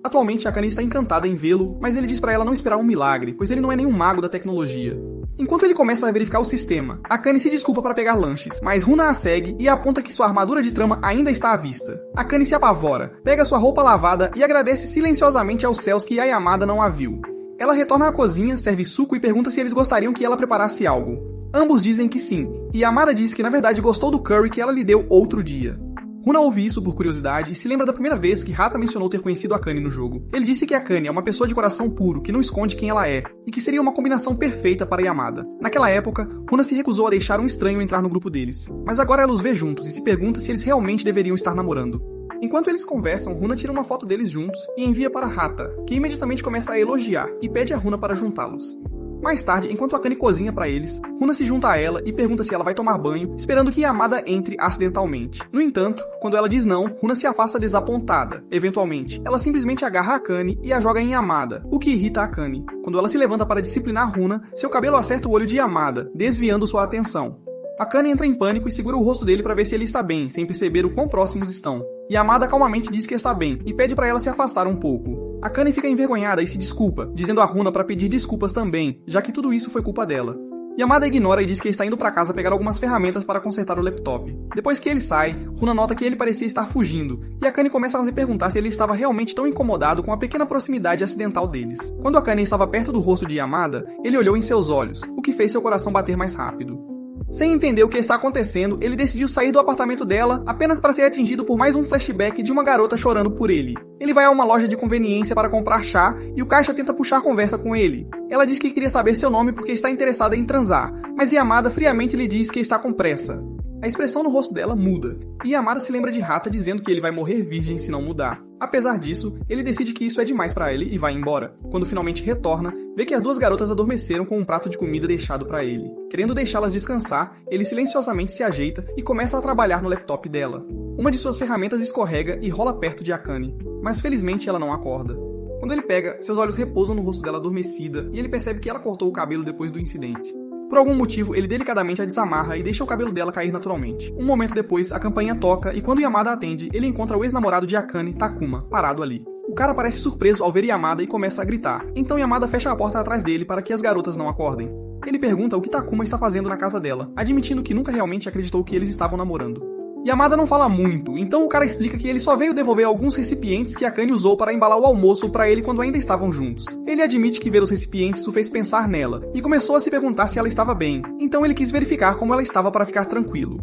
Atualmente Akane está encantada em vê-lo, mas ele diz para ela não esperar um milagre, pois ele não é nenhum mago da tecnologia. Enquanto ele começa a verificar o sistema, Akane se desculpa para pegar lanches, mas Runa a segue e aponta que sua armadura de trama ainda está à vista. Akane se apavora, pega sua roupa lavada e agradece silenciosamente aos céus que a Yamada não a viu. Ela retorna à cozinha, serve suco e pergunta se eles gostariam que ela preparasse algo. Ambos dizem que sim, e Yamada diz que na verdade gostou do curry que ela lhe deu outro dia. Runa ouve isso por curiosidade e se lembra da primeira vez que Hata mencionou ter conhecido Akane no jogo. Ele disse que Akane é uma pessoa de coração puro, que não esconde quem ela é, e que seria uma combinação perfeita para Yamada. Naquela época, Runa se recusou a deixar um estranho entrar no grupo deles, mas agora ela os vê juntos e se pergunta se eles realmente deveriam estar namorando. Enquanto eles conversam, Runa tira uma foto deles juntos e envia para Hata, que imediatamente começa a elogiar e pede a Runa para juntá-los. Mais tarde, enquanto Akane cozinha para eles, Runa se junta a ela e pergunta se ela vai tomar banho, esperando que Yamada entre acidentalmente. No entanto, quando ela diz não, Runa se afasta desapontada. Eventualmente, ela simplesmente agarra Akane e a joga em Yamada, o que irrita Akane. Quando ela se levanta para disciplinar Runa, seu cabelo acerta o olho de Yamada, desviando sua atenção. Akane entra em pânico e segura o rosto dele para ver se ele está bem, sem perceber o quão próximos estão. Yamada calmamente diz que está bem e pede para ela se afastar um pouco. Akane fica envergonhada e se desculpa, dizendo a Runa para pedir desculpas também, já que tudo isso foi culpa dela. Yamada ignora e diz que está indo para casa pegar algumas ferramentas para consertar o laptop. Depois que ele sai, Runa nota que ele parecia estar fugindo, e Akane começa a se perguntar se ele estava realmente tão incomodado com a pequena proximidade acidental deles. Quando Akane estava perto do rosto de Yamada, ele olhou em seus olhos, o que fez seu coração bater mais rápido. Sem entender o que está acontecendo, ele decidiu sair do apartamento dela apenas para ser atingido por mais um flashback de uma garota chorando por ele. Ele vai a uma loja de conveniência para comprar chá e o caixa tenta puxar conversa com ele. Ela diz que queria saber seu nome porque está interessada em transar, mas Yamada friamente lhe diz que está com pressa. A expressão no rosto dela muda, e Yamada se lembra de Hata dizendo que ele vai morrer virgem se não mudar. Apesar disso, ele decide que isso é demais para ele e vai embora. Quando finalmente retorna, vê que as duas garotas adormeceram com um prato de comida deixado para ele. Querendo deixá-las descansar, ele silenciosamente se ajeita e começa a trabalhar no laptop dela. Uma de suas ferramentas escorrega e rola perto de Akane, mas felizmente ela não acorda. Quando ele pega, seus olhos repousam no rosto dela adormecida e ele percebe que ela cortou o cabelo depois do incidente. Por algum motivo, ele delicadamente a desamarra e deixa o cabelo dela cair naturalmente. Um momento depois, a campainha toca e quando Yamada atende, ele encontra o ex-namorado de Akane, Takuma, parado ali. O cara parece surpreso ao ver Yamada e começa a gritar. Então Yamada fecha a porta atrás dele para que as garotas não acordem. Ele pergunta o que Takuma está fazendo na casa dela, admitindo que nunca realmente acreditou que eles estavam namorando. Yamada não fala muito, então o cara explica que ele só veio devolver alguns recipientes que Akane usou para embalar o almoço para ele quando ainda estavam juntos. Ele admite que ver os recipientes o fez pensar nela, e começou a se perguntar se ela estava bem, então ele quis verificar como ela estava para ficar tranquilo.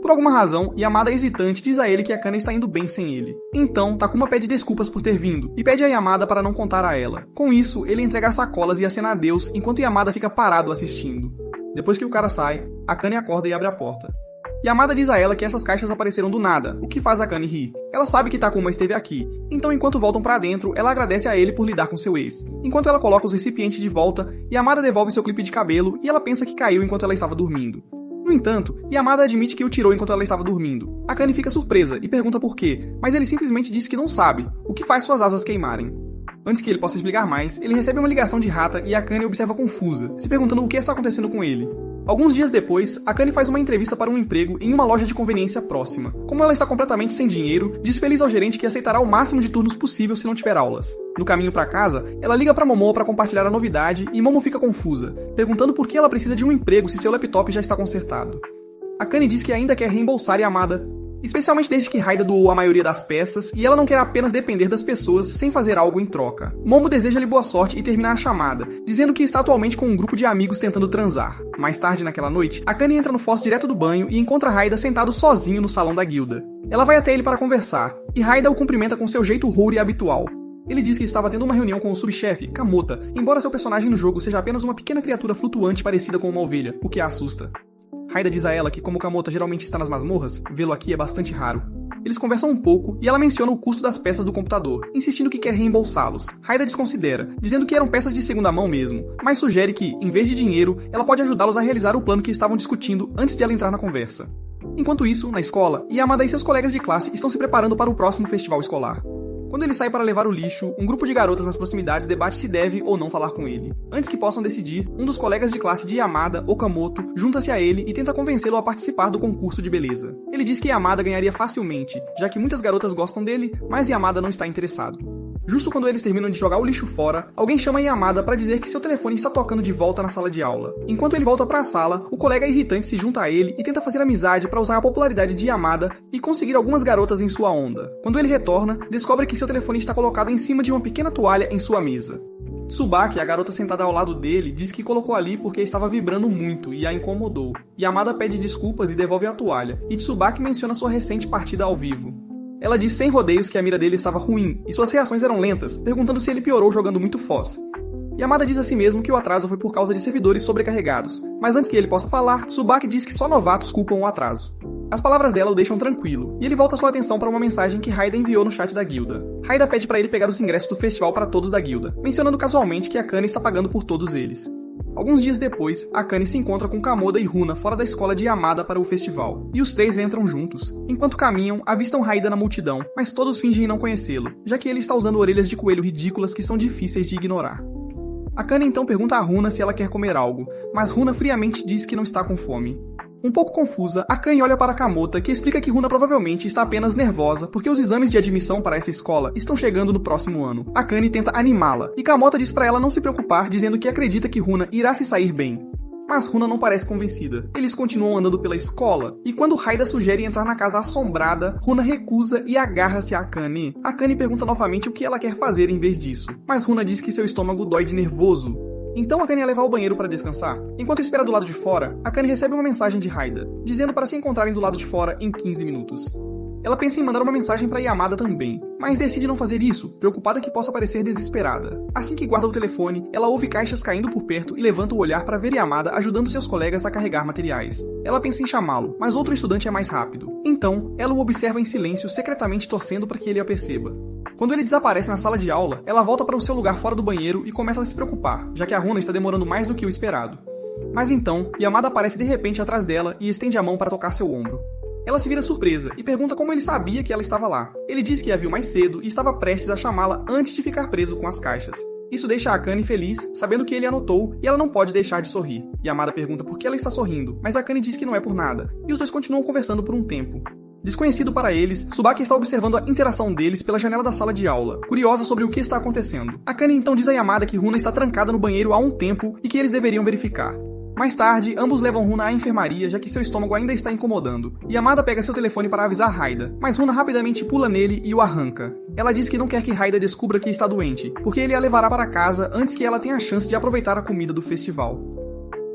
Por alguma razão, Yamada hesitante diz a ele que Akane está indo bem sem ele. Então, Takuma pede desculpas por ter vindo e pede a Yamada para não contar a ela. Com isso, ele entrega as sacolas e acena adeus enquanto Yamada fica parado assistindo. Depois que o cara sai, Akane acorda e abre a porta. Yamada diz a ela que essas caixas apareceram do nada, o que faz Akane rir. Ela sabe que Takuma esteve aqui, então enquanto voltam pra dentro, ela agradece a ele por lidar com seu ex. Enquanto ela coloca os recipientes de volta, Yamada devolve seu clipe de cabelo e ela pensa que caiu enquanto ela estava dormindo. No entanto, Yamada admite que o tirou enquanto ela estava dormindo. Akane fica surpresa e pergunta por quê, mas ele simplesmente diz que não sabe, o que faz suas asas queimarem. Antes que ele possa explicar mais, ele recebe uma ligação de Hata e Akane observa confusa, se perguntando o que está acontecendo com ele. Alguns dias depois, Akane faz uma entrevista para um emprego em uma loja de conveniência próxima. Como ela está completamente sem dinheiro, diz feliz ao gerente que aceitará o máximo de turnos possível se não tiver aulas. No caminho para casa, ela liga para Momo para compartilhar a novidade e Momo fica confusa, perguntando por que ela precisa de um emprego se seu laptop já está consertado. Akane diz que ainda quer reembolsar Yamada, especialmente desde que Haida doou a maioria das peças e ela não quer apenas depender das pessoas sem fazer algo em troca. Momo deseja-lhe boa sorte e termina a chamada, dizendo que está atualmente com um grupo de amigos tentando transar. Mais tarde naquela noite, Akane entra no fosso direto do banho e encontra Haida sentado sozinho no salão da guilda. Ela vai até ele para conversar, e Haida o cumprimenta com seu jeito Rouri habitual. Ele diz que estava tendo uma reunião com o subchefe, Kamota, embora seu personagem no jogo seja apenas uma pequena criatura flutuante parecida com uma ovelha, o que a assusta. Haida diz a ela que como Kamota geralmente está nas masmorras, vê-lo aqui é bastante raro. Eles conversam um pouco e ela menciona o custo das peças do computador, insistindo que quer reembolsá-los. Haida desconsidera, dizendo que eram peças de segunda mão mesmo, mas sugere que, em vez de dinheiro, ela pode ajudá-los a realizar o plano que estavam discutindo antes de ela entrar na conversa. Enquanto isso, na escola, Yamada e seus colegas de classe estão se preparando para o próximo festival escolar. Quando ele sai para levar o lixo, um grupo de garotas nas proximidades debate se deve ou não falar com ele. Antes que possam decidir, um dos colegas de classe de Yamada, Okamoto, junta-se a ele e tenta convencê-lo a participar do concurso de beleza. Ele diz que Yamada ganharia facilmente, já que muitas garotas gostam dele, mas Yamada não está interessado. Justo quando eles terminam de jogar o lixo fora, alguém chama Yamada para dizer que seu telefone está tocando de volta na sala de aula. Enquanto ele volta para a sala, o colega irritante se junta a ele e tenta fazer amizade para usar a popularidade de Yamada e conseguir algumas garotas em sua onda. Quando ele retorna, descobre que seu telefone está colocado em cima de uma pequena toalha em sua mesa. Tsubaki, a garota sentada ao lado dele, diz que colocou ali porque estava vibrando muito e a incomodou. Yamada pede desculpas e devolve a toalha, e Tsubaki menciona sua recente partida ao vivo. Ela diz sem rodeios que a mira dele estava ruim e suas reações eram lentas, perguntando se ele piorou jogando muito Foz. Yamada diz a si mesmo que o atraso foi por causa de servidores sobrecarregados, mas antes que ele possa falar, Tsubaki diz que só novatos culpam o atraso. As palavras dela o deixam tranquilo, e ele volta sua atenção para uma mensagem que Haida enviou no chat da guilda. Haida pede para ele pegar os ingressos do festival para todos da guilda, mencionando casualmente que Akane está pagando por todos eles. Alguns dias depois, Akane se encontra com Kamoda e Runa fora da escola de Yamada para o festival, e os três entram juntos. Enquanto caminham, avistam Haida na multidão, mas todos fingem não conhecê-lo, já que ele está usando orelhas de coelho ridículas que são difíceis de ignorar. Akane então pergunta a Runa se ela quer comer algo, mas Runa friamente diz que não está com fome. Um pouco confusa, Akane olha para Kamota, que explica que Runa provavelmente está apenas nervosa porque os exames de admissão para essa escola estão chegando no próximo ano. Akane tenta animá-la, e Kamota diz para ela não se preocupar, dizendo que acredita que Runa irá se sair bem. Mas Runa não parece convencida. Eles continuam andando pela escola, e quando Haida sugere entrar na casa assombrada, Runa recusa e agarra-se a Akane. Akane pergunta novamente o que ela quer fazer em vez disso, mas Runa diz que seu estômago dói de nervoso. Então Akane ia levar ao banheiro para descansar. Enquanto espera do lado de fora, Akane recebe uma mensagem de Haida, dizendo para se encontrarem do lado de fora em 15 minutos. Ela pensa em mandar uma mensagem para Yamada também, mas decide não fazer isso, preocupada que possa parecer desesperada. Assim que guarda o telefone, ela ouve caixas caindo por perto e levanta o olhar para ver Yamada ajudando seus colegas a carregar materiais. Ela pensa em chamá-lo, mas outro estudante é mais rápido. Então, ela o observa em silêncio, secretamente torcendo para que ele a perceba. Quando ele desaparece na sala de aula, ela volta para o seu lugar fora do banheiro e começa a se preocupar, já que a Runa está demorando mais do que o esperado. Mas então, Yamada aparece de repente atrás dela e estende a mão para tocar seu ombro. Ela se vira surpresa e pergunta como ele sabia que ela estava lá. Ele diz que a viu mais cedo e estava prestes a chamá-la antes de ficar preso com as caixas. Isso deixa Akane feliz, sabendo que ele anotou, e ela não pode deixar de sorrir. Yamada pergunta por que ela está sorrindo, mas Akane diz que não é por nada, e os dois continuam conversando por um tempo. Desconhecido para eles, Tsubaki está observando a interação deles pela janela da sala de aula, curiosa sobre o que está acontecendo. Akane então diz a Yamada que Runa está trancada no banheiro há um tempo e que eles deveriam verificar. Mais tarde, ambos levam Runa à enfermaria, já que seu estômago ainda está incomodando. Yamada pega seu telefone para avisar Haida, mas Runa rapidamente pula nele e o arranca. Ela diz que não quer que Haida descubra que está doente, porque ele a levará para casa antes que ela tenha a chance de aproveitar a comida do festival.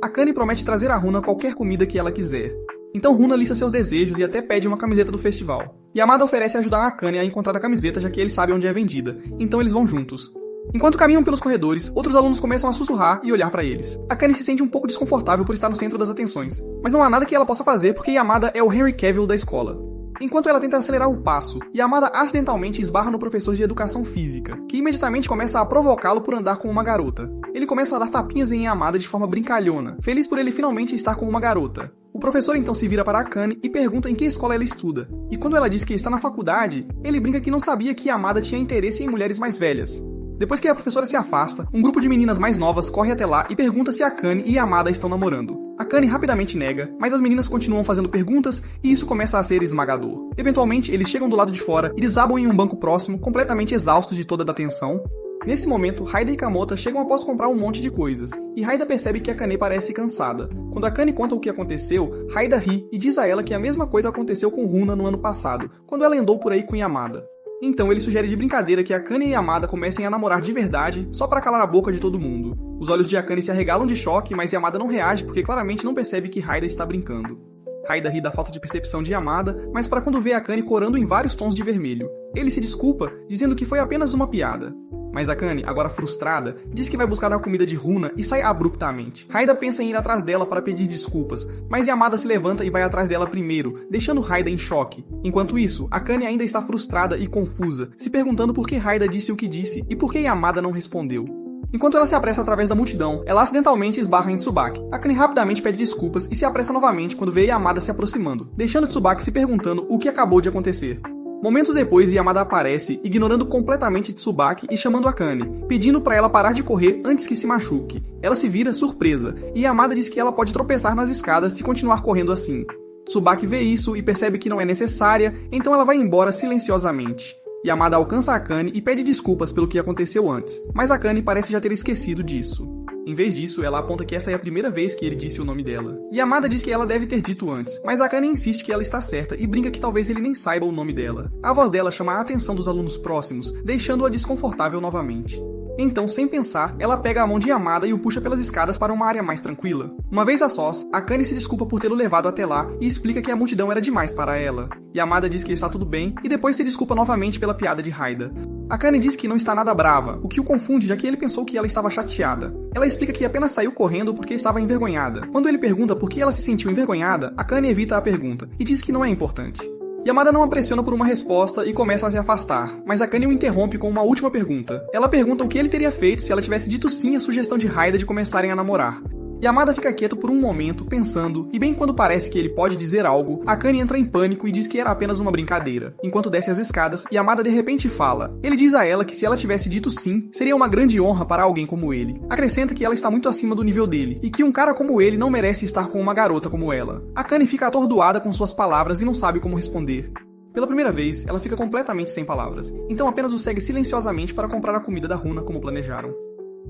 Akane promete trazer a Runa qualquer comida que ela quiser. Então Runa lista seus desejos e até pede uma camiseta do festival. Yamada oferece ajudar a Akane a encontrar a camiseta, já que ele sabe onde é vendida, então eles vão juntos. Enquanto caminham pelos corredores, outros alunos começam a sussurrar e olhar pra eles. Akane se sente um pouco desconfortável por estar no centro das atenções, mas não há nada que ela possa fazer porque Yamada é o Henry Cavill da escola. Enquanto ela tenta acelerar o passo, Yamada acidentalmente esbarra no professor de educação física, que imediatamente começa a provocá-lo por andar com uma garota. Ele começa a dar tapinhas em Yamada de forma brincalhona, feliz por ele finalmente estar com uma garota. O professor então se vira para Akane e pergunta em que escola ela estuda. E quando ela diz que está na faculdade, ele brinca que não sabia que Yamada tinha interesse em mulheres mais velhas. Depois que a professora se afasta, um grupo de meninas mais novas corre até lá e pergunta se Akane e Yamada estão namorando. Akane rapidamente nega, mas as meninas continuam fazendo perguntas e isso começa a ser esmagador. Eventualmente, eles chegam do lado de fora e desabam em um banco próximo, completamente exaustos de toda a atenção. Nesse momento, Haida e Kamota chegam após comprar um monte de coisas, e Haida percebe que Akane parece cansada. Quando Akane conta o que aconteceu, Haida ri e diz a ela que a mesma coisa aconteceu com Runa no ano passado, quando ela andou por aí com Yamada. Então ele sugere de brincadeira que Akane e Yamada comecem a namorar de verdade, só para calar a boca de todo mundo. Os olhos de Akane se arregalam de choque, mas Yamada não reage porque claramente não percebe que Haida está brincando. Haida ri da falta de percepção de Yamada, mas para quando vê Akane corando em vários tons de vermelho. Ele se desculpa, dizendo que foi apenas uma piada. Mas Akane, agora frustrada, diz que vai buscar a comida de Runa e sai abruptamente. Haida pensa em ir atrás dela para pedir desculpas, mas Yamada se levanta e vai atrás dela primeiro, deixando Haida em choque. Enquanto isso, Akane ainda está frustrada e confusa, se perguntando por que Haida disse o que disse e por que Yamada não respondeu. Enquanto ela se apressa através da multidão, ela acidentalmente esbarra em Tsubaki. Akane rapidamente pede desculpas e se apressa novamente quando vê Yamada se aproximando, deixando Tsubaki se perguntando o que acabou de acontecer. Momentos depois, Yamada aparece, ignorando completamente Tsubaki e chamando Akane, pedindo para ela parar de correr antes que se machuque. Ela se vira surpresa, e Yamada diz que ela pode tropeçar nas escadas se continuar correndo assim. Tsubaki vê isso e percebe que não é necessária, então ela vai embora silenciosamente. Yamada alcança Akane e pede desculpas pelo que aconteceu antes, mas Akane parece já ter esquecido disso. Em vez disso, ela aponta que esta é a primeira vez que ele disse o nome dela. Yamada diz que ela deve ter dito antes, mas Akane insiste que ela está certa e brinca que talvez ele nem saiba o nome dela. A voz dela chama a atenção dos alunos próximos, deixando-a desconfortável novamente. Então, sem pensar, ela pega a mão de Yamada e o puxa pelas escadas para uma área mais tranquila. Uma vez a sós, Akane se desculpa por tê-lo levado até lá e explica que a multidão era demais para ela. Yamada diz que está tudo bem e depois se desculpa novamente pela piada de Haida. Akane diz que não está nada brava, o que o confunde já que ele pensou que ela estava chateada. Ela explica que apenas saiu correndo porque estava envergonhada. Quando ele pergunta por que ela se sentiu envergonhada, Akane evita a pergunta e diz que não é importante. Yamada não a pressiona por uma resposta e começa a se afastar, mas Akane o interrompe com uma última pergunta. Ela pergunta o que ele teria feito se ela tivesse dito sim à sugestão de Haida de começarem a namorar. Yamada fica quieto por um momento, pensando, e bem quando parece que ele pode dizer algo, Akane entra em pânico e diz que era apenas uma brincadeira. Enquanto desce as escadas, Yamada de repente fala. Ele diz a ela que se ela tivesse dito sim, seria uma grande honra para alguém como ele. Acrescenta que ela está muito acima do nível dele, e que um cara como ele não merece estar com uma garota como ela. Akane fica atordoada com suas palavras e não sabe como responder. Pela primeira vez, ela fica completamente sem palavras, então apenas o segue silenciosamente para comprar a comida da Runa como planejaram.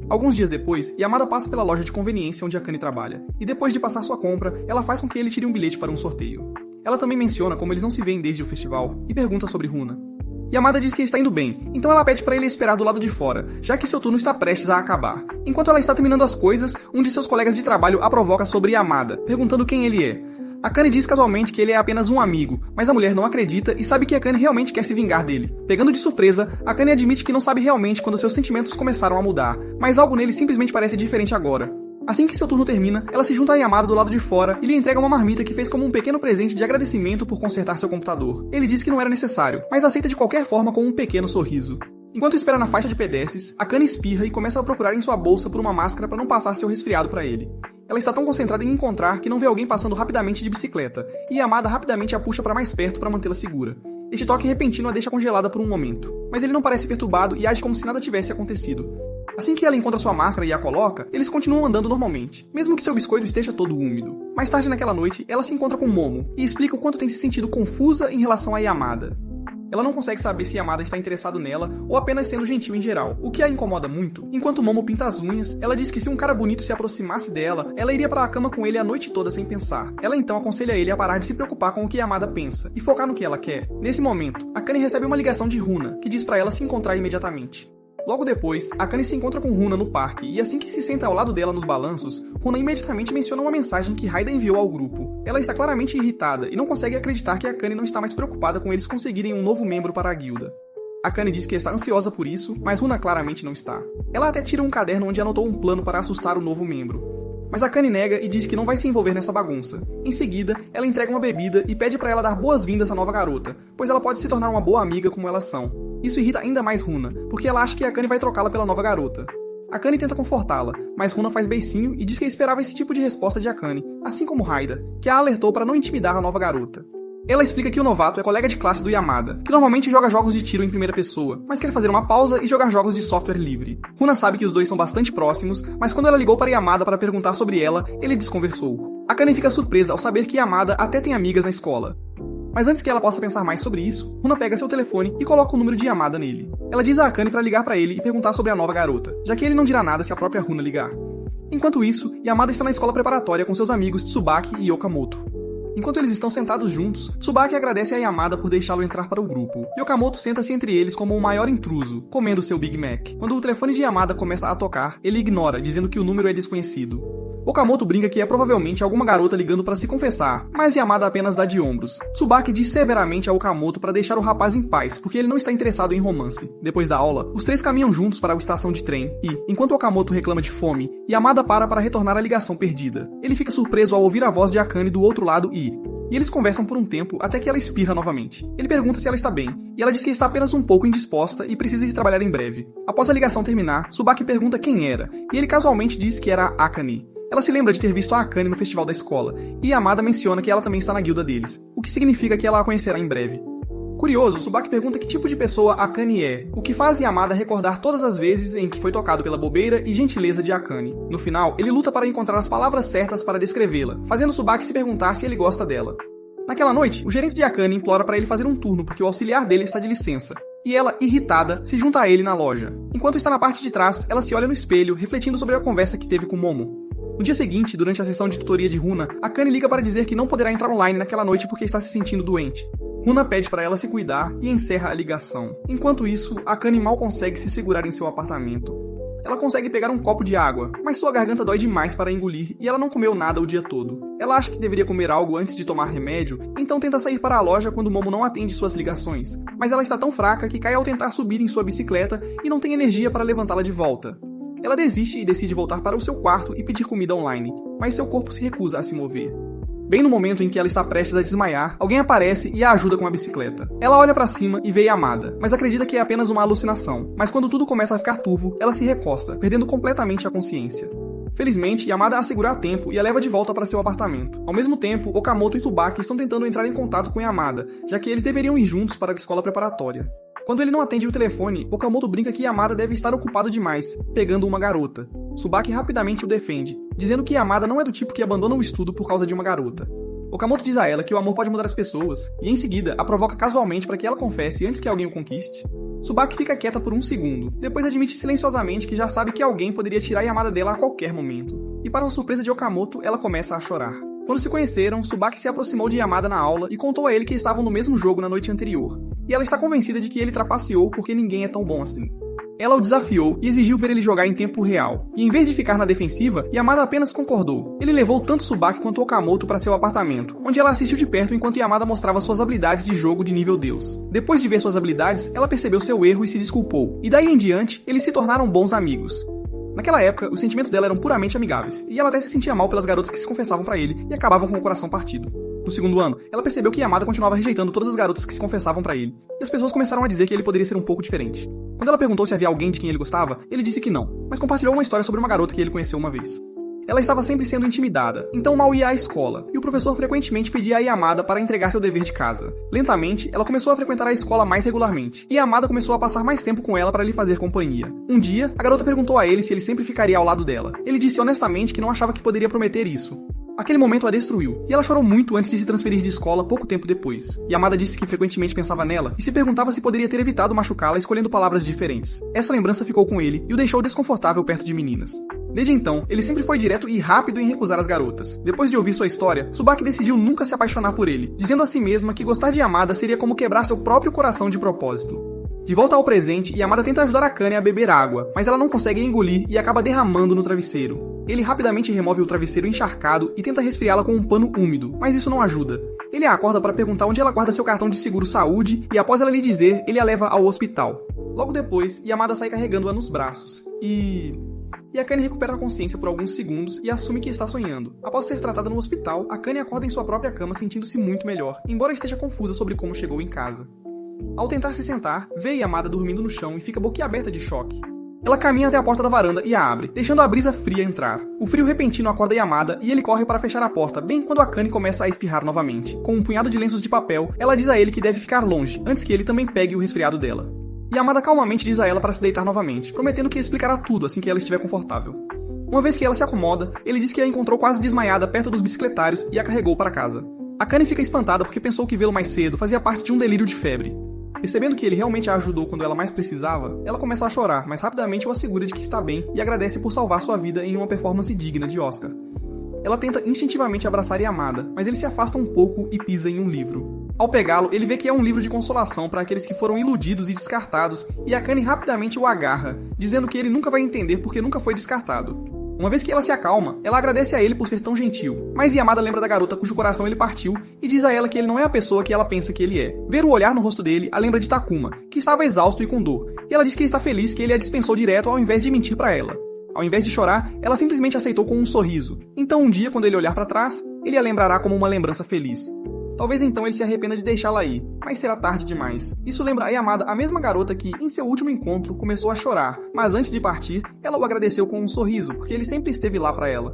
Alguns dias depois, Yamada passa pela loja de conveniência onde Akane trabalha, e depois de passar sua compra, ela faz com que ele tire um bilhete para um sorteio. Ela também menciona como eles não se veem desde o festival, e pergunta sobre Runa. Yamada diz que está indo bem, então ela pede para ele esperar do lado de fora, já que seu turno está prestes a acabar. Enquanto ela está terminando as coisas, um de seus colegas de trabalho a provoca sobre Yamada, perguntando quem ele é. Akane diz casualmente que ele é apenas um amigo, mas a mulher não acredita e sabe que Akane realmente quer se vingar dele. Pegando de surpresa, Akane admite que não sabe realmente quando seus sentimentos começaram a mudar, mas algo nele simplesmente parece diferente agora. Assim que seu turno termina, ela se junta a Yamada do lado de fora e lhe entrega uma marmita que fez como um pequeno presente de agradecimento por consertar seu computador. Ele diz que não era necessário, mas aceita de qualquer forma com um pequeno sorriso. Enquanto espera na faixa de pedestres, Akane espirra e começa a procurar em sua bolsa por uma máscara para não passar seu resfriado para ele. Ela está tão concentrada em encontrar que não vê alguém passando rapidamente de bicicleta, e Yamada rapidamente a puxa para mais perto para mantê-la segura. Este toque repentino a deixa congelada por um momento, mas ele não parece perturbado e age como se nada tivesse acontecido. Assim que ela encontra sua máscara e a coloca, eles continuam andando normalmente, mesmo que seu biscoito esteja todo úmido. Mais tarde naquela noite, ela se encontra com Momo e explica o quanto tem se sentido confusa em relação a Yamada. Ela não consegue saber se Yamada está interessado nela ou apenas sendo gentil em geral, o que a incomoda muito. Enquanto Momo pinta as unhas, ela diz que se um cara bonito se aproximasse dela, ela iria para a cama com ele a noite toda sem pensar. Ela então aconselha ele a parar de se preocupar com o que Yamada pensa e focar no que ela quer. Nesse momento, Akane recebe uma ligação de Runa, que diz para ela se encontrar imediatamente. Logo depois, Akane se encontra com Runa no parque, e assim que se senta ao lado dela nos balanços, Runa imediatamente menciona uma mensagem que Haida enviou ao grupo. Ela está claramente irritada e não consegue acreditar que Akane não está mais preocupada com eles conseguirem um novo membro para a guilda. Akane diz que está ansiosa por isso, mas Runa claramente não está. Ela até tira um caderno onde anotou um plano para assustar o novo membro. Mas Akane nega e diz que não vai se envolver nessa bagunça. Em seguida, ela entrega uma bebida e pede para ela dar boas-vindas à nova garota, pois ela pode se tornar uma boa amiga como elas são. Isso irrita ainda mais Runa, porque ela acha que Akane vai trocá-la pela nova garota. Akane tenta confortá-la, mas Runa faz beicinho e diz que esperava esse tipo de resposta de Akane, assim como Haida, que a alertou para não intimidar a nova garota. Ela explica que o novato é colega de classe do Yamada, que normalmente joga jogos de tiro em primeira pessoa, mas quer fazer uma pausa e jogar jogos de software livre. Runa sabe que os dois são bastante próximos, mas quando ela ligou para Yamada para perguntar sobre ela, ele desconversou. Akane fica surpresa ao saber que Yamada até tem amigas na escola. Mas antes que ela possa pensar mais sobre isso, Runa pega seu telefone e coloca o número de Yamada nele. Ela diz a Akane para ligar para ele e perguntar sobre a nova garota, já que ele não dirá nada se a própria Runa ligar. Enquanto isso, Yamada está na escola preparatória com seus amigos Tsubaki e Okamoto. Enquanto eles estão sentados juntos, Tsubaki agradece a Yamada por deixá-lo entrar para o grupo, e Okamoto senta-se entre eles como o maior intruso, comendo seu Big Mac. Quando o telefone de Yamada começa a tocar, ele ignora, dizendo que o número é desconhecido. Okamoto brinca que é provavelmente alguma garota ligando para se confessar, mas Yamada apenas dá de ombros. Tsubaki diz severamente a Okamoto para deixar o rapaz em paz, porque ele não está interessado em romance. Depois da aula, os três caminham juntos para a estação de trem e, enquanto Okamoto reclama de fome, Yamada para retornar a ligação perdida. Ele fica surpreso ao ouvir a voz de Akane do outro lado e eles conversam por um tempo até que ela espirra novamente. Ele pergunta se ela está bem, e ela diz que está apenas um pouco indisposta e precisa de trabalhar em breve. Após a ligação terminar, Tsubaki pergunta quem era, e ele casualmente diz que era Akane. Ela se lembra de ter visto a Akane no festival da escola, e Yamada menciona que ela também está na guilda deles, o que significa que ela a conhecerá em breve. Curioso, Tsubaki pergunta que tipo de pessoa Akane é, o que faz Yamada recordar todas as vezes em que foi tocado pela bobeira e gentileza de Akane. No final, ele luta para encontrar as palavras certas para descrevê-la, fazendo Tsubaki se perguntar se ele gosta dela. Naquela noite, o gerente de Akane implora para ele fazer um turno porque o auxiliar dele está de licença, e ela, irritada, se junta a ele na loja. Enquanto está na parte de trás, ela se olha no espelho, refletindo sobre a conversa que teve com Momo. No dia seguinte, durante a sessão de tutoria de Runa, Akane liga para dizer que não poderá entrar online naquela noite porque está se sentindo doente. Runa pede para ela se cuidar e encerra a ligação. Enquanto isso, Akane mal consegue se segurar em seu apartamento. Ela consegue pegar um copo de água, mas sua garganta dói demais para engolir e ela não comeu nada o dia todo. Ela acha que deveria comer algo antes de tomar remédio, então tenta sair para a loja quando Momo não atende suas ligações. Mas ela está tão fraca que cai ao tentar subir em sua bicicleta e não tem energia para levantá-la de volta. Ela desiste e decide voltar para o seu quarto e pedir comida online, mas seu corpo se recusa a se mover. Bem no momento em que ela está prestes a desmaiar, alguém aparece e a ajuda com a bicicleta. Ela olha para cima e vê Yamada, mas acredita que é apenas uma alucinação. Mas quando tudo começa a ficar turvo, ela se recosta, perdendo completamente a consciência. Felizmente, Yamada a segura a tempo e a leva de volta para seu apartamento. Ao mesmo tempo, Okamoto e Tsubaki estão tentando entrar em contato com Yamada, já que eles deveriam ir juntos para a escola preparatória. Quando ele não atende o telefone, Okamoto brinca que Yamada deve estar ocupado demais, pegando uma garota. Tsubaki rapidamente o defende, dizendo que Yamada não é do tipo que abandona o estudo por causa de uma garota. Okamoto diz a ela que o amor pode mudar as pessoas, e em seguida a provoca casualmente para que ela confesse antes que alguém o conquiste. Tsubaki fica quieta por um segundo, depois admite silenciosamente que já sabe que alguém poderia tirar Yamada dela a qualquer momento. E para a surpresa de Okamoto, ela começa a chorar. Quando se conheceram, Tsubaki se aproximou de Yamada na aula e contou a ele que estavam no mesmo jogo na noite anterior. E ela está convencida de que ele trapaceou porque ninguém é tão bom assim. Ela o desafiou e exigiu ver ele jogar em tempo real. E em vez de ficar na defensiva, Yamada apenas concordou. Ele levou tanto Tsubaki quanto Okamoto para seu apartamento, onde ela assistiu de perto enquanto Yamada mostrava suas habilidades de jogo de nível Deus. Depois de ver suas habilidades, ela percebeu seu erro e se desculpou. E daí em diante, eles se tornaram bons amigos. Naquela época, os sentimentos dela eram puramente amigáveis, e ela até se sentia mal pelas garotas que se confessavam para ele e acabavam com o coração partido. No segundo ano, ela percebeu que Yamada continuava rejeitando todas as garotas que se confessavam para ele, e as pessoas começaram a dizer que ele poderia ser um pouco diferente. Quando ela perguntou se havia alguém de quem ele gostava, ele disse que não, mas compartilhou uma história sobre uma garota que ele conheceu uma vez. Ela estava sempre sendo intimidada, então mal ia à escola, e o professor frequentemente pedia a Yamada para entregar seu dever de casa. Lentamente, ela começou a frequentar a escola mais regularmente, e Yamada começou a passar mais tempo com ela para lhe fazer companhia. Um dia, a garota perguntou a ele se ele sempre ficaria ao lado dela. Ele disse honestamente que não achava que poderia prometer isso. Aquele momento a destruiu, e ela chorou muito antes de se transferir de escola pouco tempo depois. Yamada disse que frequentemente pensava nela e se perguntava se poderia ter evitado machucá-la escolhendo palavras diferentes. Essa lembrança ficou com ele e o deixou desconfortável perto de meninas. Desde então, ele sempre foi direto e rápido em recusar as garotas. Depois de ouvir sua história, Tsubaki decidiu nunca se apaixonar por ele, dizendo a si mesma que gostar de Yamada seria como quebrar seu próprio coração de propósito. De volta ao presente, Yamada tenta ajudar Akane a beber água, mas ela não consegue engolir e acaba derramando no travesseiro. Ele rapidamente remove o travesseiro encharcado e tenta resfriá-la com um pano úmido, mas isso não ajuda. Ele a acorda para perguntar onde ela guarda seu cartão de seguro-saúde e após ela lhe dizer, ele a leva ao hospital. Logo depois, Yamada sai carregando-a nos braços. E Akane recupera a consciência por alguns segundos e assume que está sonhando. Após ser tratada no hospital, Akane acorda em sua própria cama sentindo-se muito melhor, embora esteja confusa sobre como chegou em casa. Ao tentar se sentar, vê Yamada dormindo no chão e fica boquiaberta de choque. Ela caminha até a porta da varanda e a abre, deixando a brisa fria entrar. O frio repentino acorda Yamada e ele corre para fechar a porta bem quando Akane começa a espirrar novamente. Com um punhado de lenços de papel, ela diz a ele que deve ficar longe, antes que ele também pegue o resfriado dela. Yamada calmamente diz a ela para se deitar novamente, prometendo que explicará tudo assim que ela estiver confortável. Uma vez que ela se acomoda, ele diz que a encontrou quase desmaiada perto dos bicicletários e a carregou para casa. Akane fica espantada porque pensou que vê-lo mais cedo fazia parte de um delírio de febre. Percebendo que ele realmente a ajudou quando ela mais precisava, ela começa a chorar, mas rapidamente o assegura de que está bem e agradece por salvar sua vida em uma performance digna de Oscar. Ela tenta instintivamente abraçar Yamada, mas ele se afasta um pouco e pisa em um livro. Ao pegá-lo, ele vê que é um livro de consolação para aqueles que foram iludidos e descartados, e Akane rapidamente o agarra, dizendo que ele nunca vai entender porque nunca foi descartado. Uma vez que ela se acalma, ela agradece a ele por ser tão gentil, mas Yamada lembra da garota cujo coração ele partiu e diz a ela que ele não é a pessoa que ela pensa que ele é. Ver o olhar no rosto dele a lembra de Takuma, que estava exausto e com dor, e ela diz que está feliz que ele a dispensou direto ao invés de mentir para ela. Ao invés de chorar, ela simplesmente aceitou com um sorriso. Então um dia, quando ele olhar para trás, ele a lembrará como uma lembrança feliz. Talvez então ele se arrependa de deixá-la ir, mas será tarde demais. Isso lembra a Yamada a mesma garota que, em seu último encontro, começou a chorar, mas antes de partir, ela o agradeceu com um sorriso, porque ele sempre esteve lá para ela.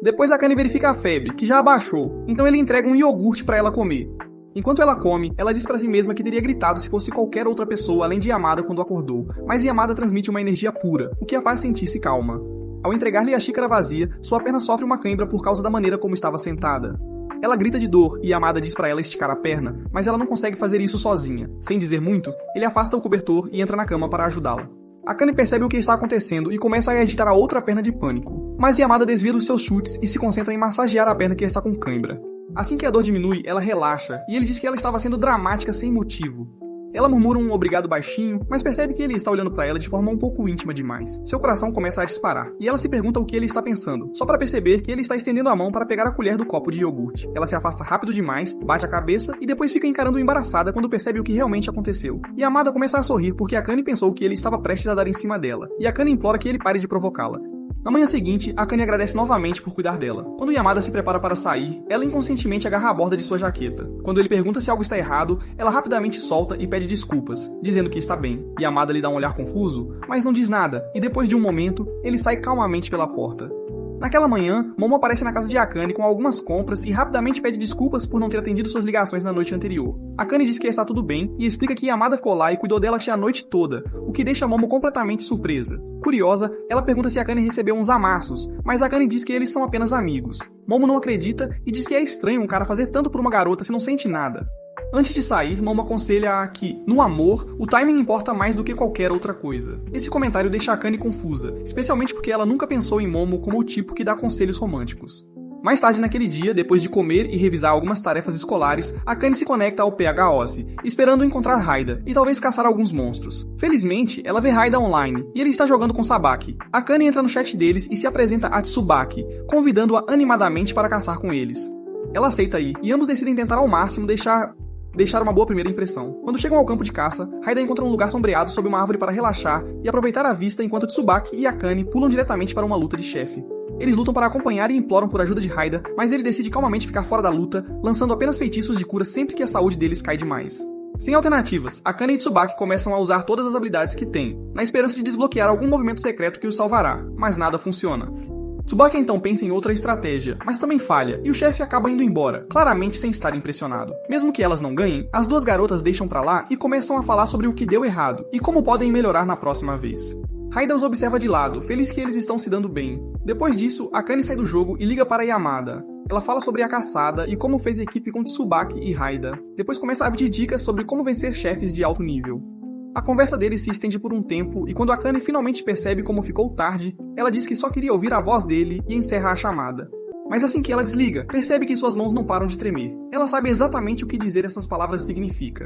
Depois Akane verifica a febre, que já abaixou, então ele entrega um iogurte para ela comer. Enquanto ela come, ela diz para si mesma que teria gritado se fosse qualquer outra pessoa além de Yamada quando acordou, mas Yamada transmite uma energia pura, o que a faz sentir-se calma. Ao entregar-lhe a xícara vazia, sua perna sofre uma cãibra por causa da maneira como estava sentada. Ela grita de dor e Yamada diz para ela esticar a perna, mas ela não consegue fazer isso sozinha. Sem dizer muito, ele afasta o cobertor e entra na cama para ajudá-la. Akane percebe o que está acontecendo e começa a agitar a outra perna de pânico. Mas Yamada desvia dos seus chutes e se concentra em massagear a perna que está com cãibra. Assim que a dor diminui, ela relaxa e ele diz que ela estava sendo dramática sem motivo. Ela murmura um obrigado baixinho, mas percebe que ele está olhando para ela de forma um pouco íntima demais. Seu coração começa a disparar, e ela se pergunta o que ele está pensando, só para perceber que ele está estendendo a mão para pegar a colher do copo de iogurte. Ela se afasta rápido demais, bate a cabeça e depois fica encarando embaraçada quando percebe o que realmente aconteceu. E Yamada começa a sorrir porque Akane pensou que ele estava prestes a dar em cima dela, e Akane implora que ele pare de provocá-la. Na manhã seguinte, Akane agradece novamente por cuidar dela. Quando Yamada se prepara para sair, ela inconscientemente agarra a borda de sua jaqueta. Quando ele pergunta se algo está errado, ela rapidamente solta e pede desculpas, dizendo que está bem. Yamada lhe dá um olhar confuso, mas não diz nada, e depois de um momento, ele sai calmamente pela porta. Naquela manhã, Momo aparece na casa de Akane com algumas compras e rapidamente pede desculpas por não ter atendido suas ligações na noite anterior. Akane diz que está tudo bem e explica que Yamada ficou lá e cuidou dela a noite toda, o que deixa Momo completamente surpresa. Curiosa, ela pergunta se Akane recebeu uns amassos, mas Akane diz que eles são apenas amigos. Momo não acredita e diz que é estranho um cara fazer tanto por uma garota se não sente nada. Antes de sair, Momo aconselha que, no amor, o timing importa mais do que qualquer outra coisa. Esse comentário deixa Akane confusa, especialmente porque ela nunca pensou em Momo como o tipo que dá conselhos românticos. Mais tarde naquele dia, depois de comer e revisar algumas tarefas escolares, Akane se conecta ao PHOS, esperando encontrar Haida e talvez caçar alguns monstros. Felizmente, ela vê Haida online e ele está jogando com Sabaki. Akane entra no chat deles e se apresenta a Tsubaki, convidando-a animadamente para caçar com eles. Ela aceita ir e ambos decidem tentar ao máximo deixar uma boa primeira impressão. Quando chegam ao campo de caça, Haida encontra um lugar sombreado sob uma árvore para relaxar e aproveitar a vista enquanto Tsubaki e Akane pulam diretamente para uma luta de chefe. Eles lutam para acompanhar e imploram por ajuda de Haida, mas ele decide calmamente ficar fora da luta, lançando apenas feitiços de cura sempre que a saúde deles cai demais. Sem alternativas, Akane e Tsubaki começam a usar todas as habilidades que têm, na esperança de desbloquear algum movimento secreto que os salvará, mas nada funciona. Tsubaki então pensa em outra estratégia, mas também falha, e o chefe acaba indo embora, claramente sem estar impressionado. Mesmo que elas não ganhem, as duas garotas deixam pra lá e começam a falar sobre o que deu errado, e como podem melhorar na próxima vez. Haida os observa de lado, feliz que eles estão se dando bem. Depois disso, Akane sai do jogo e liga para Yamada. Ela fala sobre a caçada e como fez equipe com Tsubaki e Haida. Depois começa a pedir dicas sobre como vencer chefes de alto nível. A conversa deles se estende por um tempo e quando Akane finalmente percebe como ficou tarde, ela diz que só queria ouvir a voz dele e encerra a chamada. Mas assim que ela desliga, percebe que suas mãos não param de tremer. Ela sabe exatamente o que dizer essas palavras significa.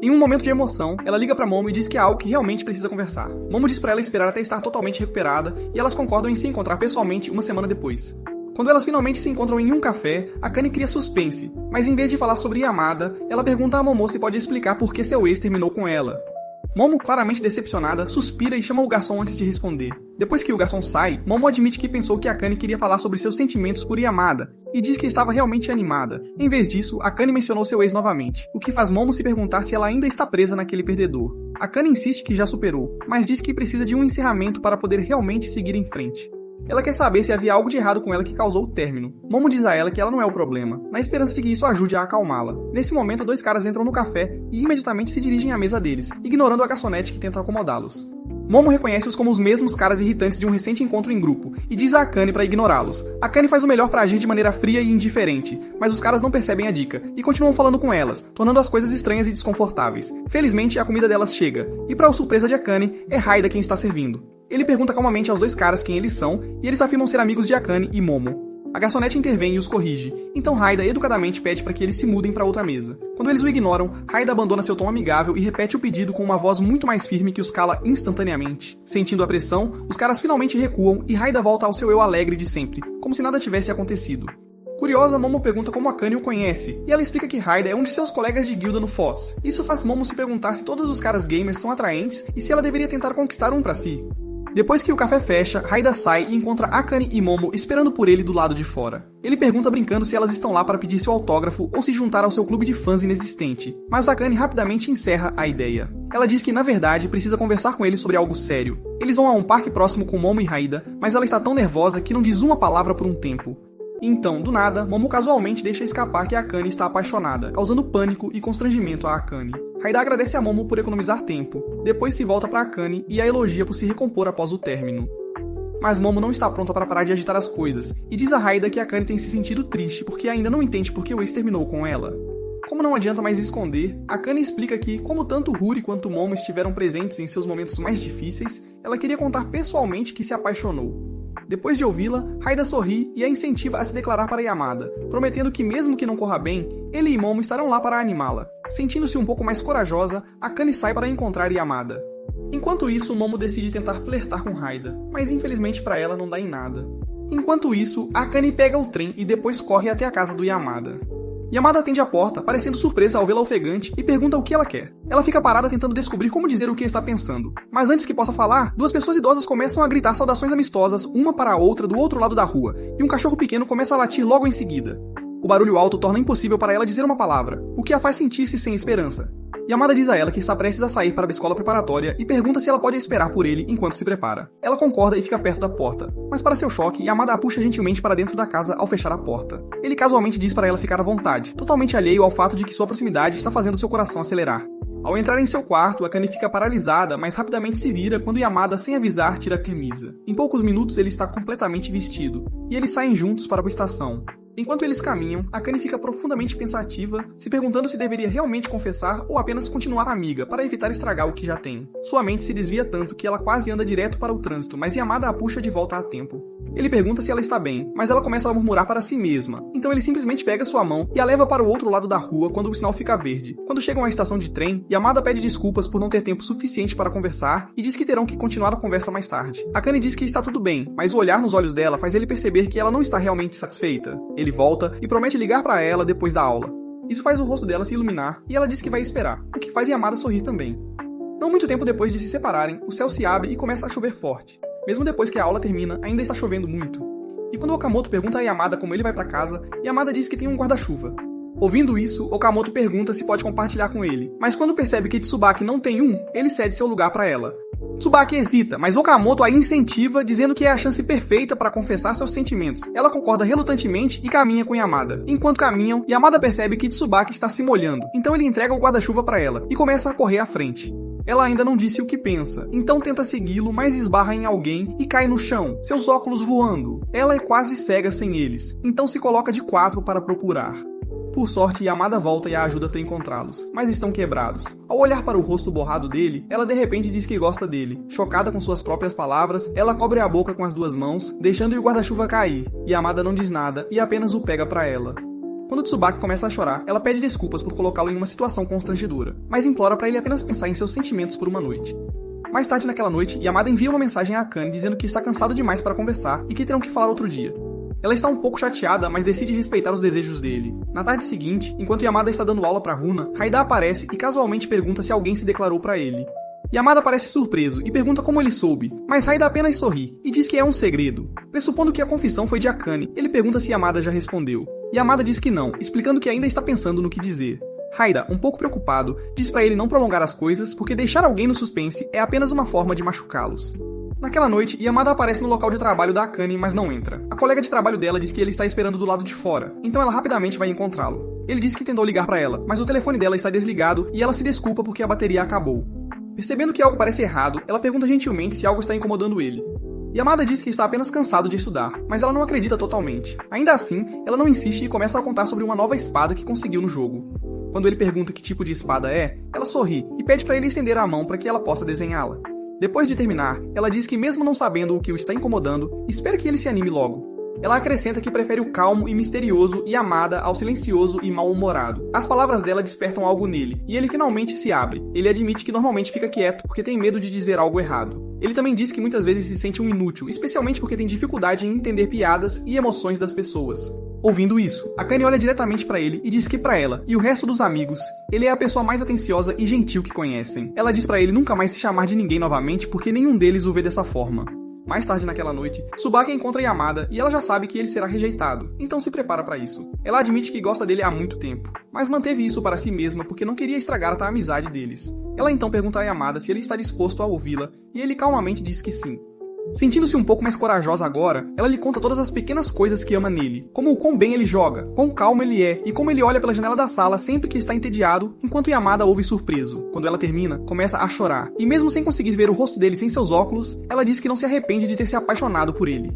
Em um momento de emoção, ela liga pra Momo e diz que há algo que realmente precisa conversar. Momo diz pra ela esperar até estar totalmente recuperada e elas concordam em se encontrar pessoalmente uma semana depois. Quando elas finalmente se encontram em um café, Akane cria suspense, mas em vez de falar sobre Yamada, ela pergunta a Momo se pode explicar por que seu ex terminou com ela. Momo, claramente decepcionada, suspira e chama o garçom antes de responder. Depois que o garçom sai, Momo admite que pensou que Akane queria falar sobre seus sentimentos por Yamada, e diz que estava realmente animada. Em vez disso, Akane mencionou seu ex novamente, o que faz Momo se perguntar se ela ainda está presa naquele perdedor. Akane insiste que já superou, mas diz que precisa de um encerramento para poder realmente seguir em frente. Ela quer saber se havia algo de errado com ela que causou o término. Momo diz a ela que ela não é o problema, na esperança de que isso ajude a acalmá-la. Nesse momento, dois caras entram no café e imediatamente se dirigem à mesa deles, ignorando a garçonete que tenta acomodá-los. Momo reconhece-os como os mesmos caras irritantes de um recente encontro em grupo e diz a Akane para ignorá-los. Akane faz o melhor para agir de maneira fria e indiferente, mas os caras não percebem a dica e continuam falando com elas, tornando as coisas estranhas e desconfortáveis. Felizmente, a comida delas chega, e para surpresa de Akane, é Haida quem está servindo. Ele pergunta calmamente aos dois caras quem eles são, e eles afirmam ser amigos de Akane e Momo. A garçonete intervém e os corrige, então Haida educadamente pede para que eles se mudem para outra mesa. Quando eles o ignoram, Haida abandona seu tom amigável e repete o pedido com uma voz muito mais firme que os cala instantaneamente. Sentindo a pressão, os caras finalmente recuam e Haida volta ao seu eu alegre de sempre, como se nada tivesse acontecido. Curiosa, Momo pergunta como Akane o conhece, e ela explica que Haida é um de seus colegas de guilda no Foz. Isso faz Momo se perguntar se todos os caras gamers são atraentes e se ela deveria tentar conquistar um para si. Depois que o café fecha, Haida sai e encontra Akane e Momo esperando por ele do lado de fora. Ele pergunta brincando se elas estão lá para pedir seu autógrafo ou se juntar ao seu clube de fãs inexistente, mas Akane rapidamente encerra a ideia. Ela diz que, na verdade, precisa conversar com ele sobre algo sério. Eles vão a um parque próximo com Momo e Haida, mas ela está tão nervosa que não diz uma palavra por um tempo. Então, do nada, Momo casualmente deixa escapar que Akane está apaixonada, causando pânico e constrangimento a Akane. Haida agradece a Momo por economizar tempo, depois se volta para Akane e a elogia por se recompor após o término. Mas Momo não está pronta para parar de agitar as coisas, e diz a Haida que Akane tem se sentido triste porque ainda não entende por que o ex terminou com ela. Como não adianta mais esconder, Akane explica que, como tanto Huri quanto Momo estiveram presentes em seus momentos mais difíceis, ela queria contar pessoalmente que se apaixonou. Depois de ouvi-la, Haida sorri e a incentiva a se declarar para Yamada, prometendo que mesmo que não corra bem, ele e Momo estarão lá para animá-la. Sentindo-se um pouco mais corajosa, Akane sai para encontrar Yamada. Enquanto isso, Momo decide tentar flertar com Haida, mas infelizmente para ela não dá em nada. Enquanto isso, Akane pega o trem e depois corre até a casa do Yamada. Yamada atende a porta, parecendo surpresa ao vê-la ofegante, e pergunta o que ela quer. Ela fica parada tentando descobrir como dizer o que está pensando. Mas antes que possa falar, duas pessoas idosas começam a gritar saudações amistosas, uma para a outra do outro lado da rua, e um cachorro pequeno começa a latir logo em seguida. O barulho alto torna impossível para ela dizer uma palavra, o que a faz sentir-se sem esperança. Yamada diz a ela que está prestes a sair para a escola preparatória e pergunta se ela pode esperar por ele enquanto se prepara. Ela concorda e fica perto da porta, mas para seu choque, Yamada a puxa gentilmente para dentro da casa ao fechar a porta. Ele casualmente diz para ela ficar à vontade, totalmente alheio ao fato de que sua proximidade está fazendo seu coração acelerar. Ao entrar em seu quarto, Akane fica paralisada, mas rapidamente se vira quando Yamada, sem avisar, tira a camisa. Em poucos minutos ele está completamente vestido, e eles saem juntos para a estação. Enquanto eles caminham, Akane fica profundamente pensativa, se perguntando se deveria realmente confessar ou apenas continuar amiga, para evitar estragar o que já tem. Sua mente se desvia tanto que ela quase anda direto para o trânsito, mas Yamada a puxa de volta a tempo. Ele pergunta se ela está bem, mas ela começa a murmurar para si mesma, então ele simplesmente pega sua mão e a leva para o outro lado da rua quando o sinal fica verde. Quando chegam à estação de trem, Yamada pede desculpas por não ter tempo suficiente para conversar e diz que terão que continuar a conversa mais tarde. Akane diz que está tudo bem, mas o olhar nos olhos dela faz ele perceber que ela não está realmente satisfeita. Ele volta e promete ligar para ela depois da aula. Isso faz o rosto dela se iluminar e ela diz que vai esperar, o que faz Yamada sorrir também. Não muito tempo depois de se separarem, o céu se abre e começa a chover forte. Mesmo depois que a aula termina, ainda está chovendo muito. E quando Okamoto pergunta a Yamada como ele vai para casa, Yamada diz que tem um guarda-chuva. Ouvindo isso, Okamoto pergunta se pode compartilhar com ele, mas quando percebe que Tsubaki não tem um, ele cede seu lugar para ela. Tsubaki hesita, mas Okamoto a incentiva, dizendo que é a chance perfeita para confessar seus sentimentos. Ela concorda relutantemente e caminha com Yamada. Enquanto caminham, Yamada percebe que Tsubaki está se molhando, então ele entrega o guarda-chuva para ela e começa a correr à frente. Ela ainda não disse o que pensa, então tenta segui-lo, mas esbarra em alguém e cai no chão, seus óculos voando. Ela é quase cega sem eles, então se coloca de quatro para procurar. Por sorte, Yamada volta e a ajuda a encontrá-los, mas estão quebrados. Ao olhar para o rosto borrado dele, ela de repente diz que gosta dele. Chocada com suas próprias palavras, ela cobre a boca com as duas mãos, deixando o guarda-chuva cair. Yamada não diz nada e apenas o pega para ela. Quando Tsubaki começa a chorar, ela pede desculpas por colocá-lo em uma situação constrangedora, mas implora para ele apenas pensar em seus sentimentos por uma noite. Mais tarde naquela noite, Yamada envia uma mensagem a Akane dizendo que está cansado demais para conversar e que terão que falar outro dia. Ela está um pouco chateada, mas decide respeitar os desejos dele. Na tarde seguinte, enquanto Yamada está dando aula para Runa, Haida aparece e casualmente pergunta se alguém se declarou para ele. Yamada parece surpreso e pergunta como ele soube, mas Haida apenas sorri e diz que é um segredo. Pressupondo que a confissão foi de Akane, ele pergunta se Yamada já respondeu. Yamada diz que não, explicando que ainda está pensando no que dizer. Haida, um pouco preocupado, diz para ele não prolongar as coisas porque deixar alguém no suspense é apenas uma forma de machucá-los. Naquela noite, Yamada aparece no local de trabalho da Akane, mas não entra. A colega de trabalho dela diz que ele está esperando do lado de fora, então ela rapidamente vai encontrá-lo. Ele diz que tentou ligar para ela, mas o telefone dela está desligado e ela se desculpa porque a bateria acabou. Percebendo que algo parece errado, ela pergunta gentilmente se algo está incomodando ele. Yamada diz que está apenas cansado de estudar, mas ela não acredita totalmente. Ainda assim, ela não insiste e começa a contar sobre uma nova espada que conseguiu no jogo. Quando ele pergunta que tipo de espada é, ela sorri e pede para ele estender a mão para que ela possa desenhá-la. Depois de terminar, ela diz que mesmo não sabendo o que o está incomodando, espera que ele se anime logo. Ela acrescenta que prefere o calmo e misterioso Yamada ao silencioso e mal-humorado. As palavras dela despertam algo nele, e ele finalmente se abre. Ele admite que normalmente fica quieto porque tem medo de dizer algo errado. Ele também diz que muitas vezes se sente um inútil, especialmente porque tem dificuldade em entender piadas e emoções das pessoas. Ouvindo isso, Akane olha diretamente para ele e diz que para ela e o resto dos amigos, ele é a pessoa mais atenciosa e gentil que conhecem. Ela diz para ele nunca mais se chamar de ninguém novamente porque nenhum deles o vê dessa forma. Mais tarde naquela noite, Tsubaki encontra Yamada e ela já sabe que ele será rejeitado, então se prepara para isso. Ela admite que gosta dele há muito tempo, mas manteve isso para si mesma porque não queria estragar a amizade deles. Ela então pergunta a Yamada se ele está disposto a ouvi-la e ele calmamente diz que sim. Sentindo-se um pouco mais corajosa agora, ela lhe conta todas as pequenas coisas que ama nele, como o quão bem ele joga, quão calmo ele é e como ele olha pela janela da sala sempre que está entediado, enquanto Yamada ouve surpreso. Quando ela termina, começa a chorar, e mesmo sem conseguir ver o rosto dele sem seus óculos, ela diz que não se arrepende de ter se apaixonado por ele.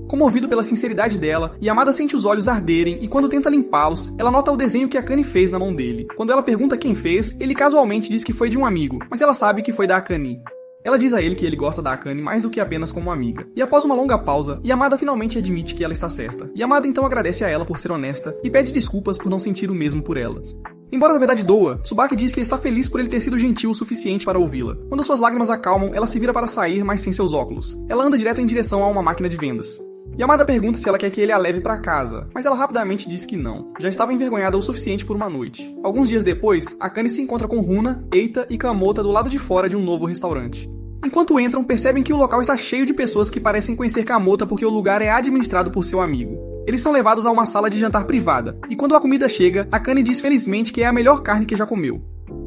Comovido pela sinceridade dela, Yamada sente os olhos arderem e quando tenta limpá-los, ela nota o desenho que Akane fez na mão dele. Quando ela pergunta quem fez, ele casualmente diz que foi de um amigo, mas ela sabe que foi da Akane. Ela diz a ele que ele gosta da Akane mais do que apenas como amiga. E após uma longa pausa, Yamada finalmente admite que ela está certa. Yamada então agradece a ela por ser honesta e pede desculpas por não sentir o mesmo por elas. Embora na verdade doa, Tsubaki diz que está feliz por ele ter sido gentil o suficiente para ouvi-la. Quando suas lágrimas acalmam, ela se vira para sair, mas sem seus óculos. Ela anda direto em direção a uma máquina de vendas. Yamada pergunta se ela quer que ele a leve para casa, mas ela rapidamente diz que não. Já estava envergonhada o suficiente por uma noite. Alguns dias depois, Akane se encontra com Runa, Eita e Kamota do lado de fora de um novo restaurante. Enquanto entram, percebem que o local está cheio de pessoas que parecem conhecer Kamota porque o lugar é administrado por seu amigo. Eles são levados a uma sala de jantar privada, e quando a comida chega, Akane diz felizmente que é a melhor carne que já comeu.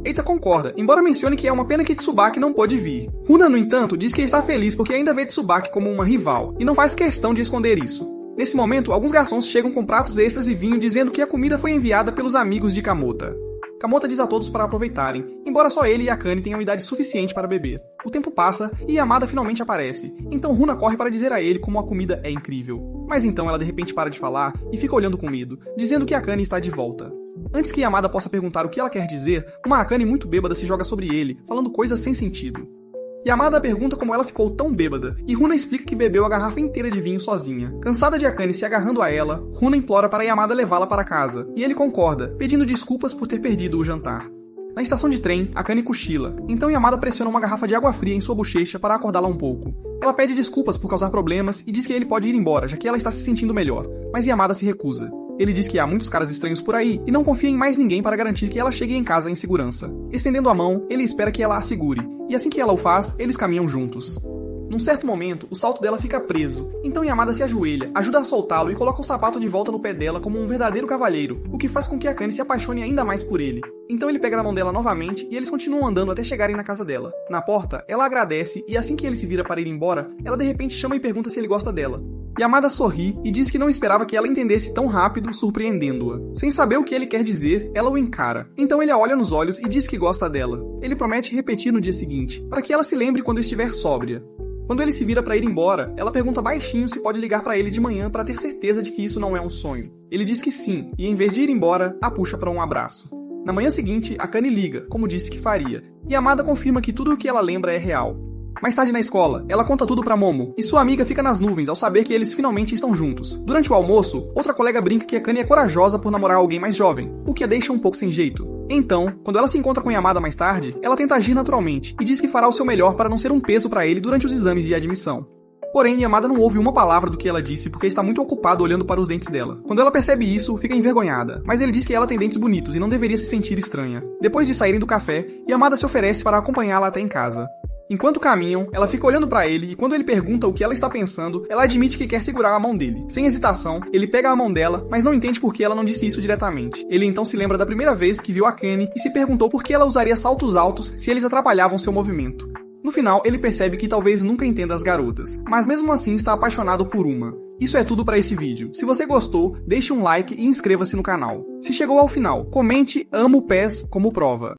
Eita concorda, embora mencione que é uma pena que Tsubaki não pôde vir. Runa, no entanto, diz que está feliz porque ainda vê Tsubaki como uma rival, e não faz questão de esconder isso. Nesse momento, alguns garçons chegam com pratos extras e vinho dizendo que a comida foi enviada pelos amigos de Kamota. Kamota diz a todos para aproveitarem, embora só ele e Akane tenham idade suficiente para beber. O tempo passa e Yamada finalmente aparece, então Runa corre para dizer a ele como a comida é incrível. Mas então ela de repente para de falar e fica olhando com medo, dizendo que Akane está de volta. Antes que Yamada possa perguntar o que ela quer dizer, uma Akane muito bêbada se joga sobre ele, falando coisas sem sentido. Yamada pergunta como ela ficou tão bêbada, e Runa explica que bebeu a garrafa inteira de vinho sozinha. Cansada de Akane se agarrando a ela, Runa implora para Yamada levá-la para casa, e ele concorda, pedindo desculpas por ter perdido o jantar. Na estação de trem, Akane cochila, então Yamada pressiona uma garrafa de água fria em sua bochecha para acordá-la um pouco. Ela pede desculpas por causar problemas e diz que ele pode ir embora, já que ela está se sentindo melhor, mas Yamada se recusa. Ele diz que há muitos caras estranhos por aí e não confia em mais ninguém para garantir que ela chegue em casa em segurança. Estendendo a mão, ele espera que ela a segure, e assim que ela o faz, eles caminham juntos. Num certo momento, o salto dela fica preso, então Yamada se ajoelha, ajuda a soltá-lo e coloca o sapato de volta no pé dela como um verdadeiro cavalheiro, o que faz com que Akane se apaixone ainda mais por ele. Então ele pega na mão dela novamente e eles continuam andando até chegarem na casa dela. Na porta, ela agradece e assim que ele se vira para ir embora, ela de repente chama e pergunta se ele gosta dela. Yamada sorri e diz que não esperava que ela entendesse tão rápido, surpreendendo-a. Sem saber o que ele quer dizer, ela o encara. Então ele a olha nos olhos e diz que gosta dela. Ele promete repetir no dia seguinte, para que ela se lembre quando estiver sóbria. Quando ele se vira para ir embora, ela pergunta baixinho se pode ligar para ele de manhã para ter certeza de que isso não é um sonho. Ele diz que sim, e em vez de ir embora, a puxa para um abraço. Na manhã seguinte, Akane liga, como disse que faria, e Yamada confirma que tudo o que ela lembra é real. Mais tarde na escola, ela conta tudo pra Momo, e sua amiga fica nas nuvens ao saber que eles finalmente estão juntos. Durante o almoço, outra colega brinca que Akane é corajosa por namorar alguém mais jovem, o que a deixa um pouco sem jeito. Então, quando ela se encontra com Yamada mais tarde, ela tenta agir naturalmente e diz que fará o seu melhor para não ser um peso pra ele durante os exames de admissão. Porém, Yamada não ouve uma palavra do que ela disse porque está muito ocupado olhando para os dentes dela. Quando ela percebe isso, fica envergonhada, mas ele diz que ela tem dentes bonitos e não deveria se sentir estranha. Depois de saírem do café, Yamada se oferece para acompanhá-la até em casa. Enquanto caminham, ela fica olhando pra ele e quando ele pergunta o que ela está pensando, ela admite que quer segurar a mão dele. Sem hesitação, ele pega a mão dela, mas não entende por que ela não disse isso diretamente. Ele então se lembra da primeira vez que viu Akane e se perguntou por que ela usaria saltos altos se eles atrapalhavam seu movimento. No final, ele percebe que talvez nunca entenda as garotas, mas mesmo assim está apaixonado por uma. Isso é tudo para esse vídeo. Se você gostou, deixe um like e inscreva-se no canal. Se chegou ao final, comente "Amo PES" como prova.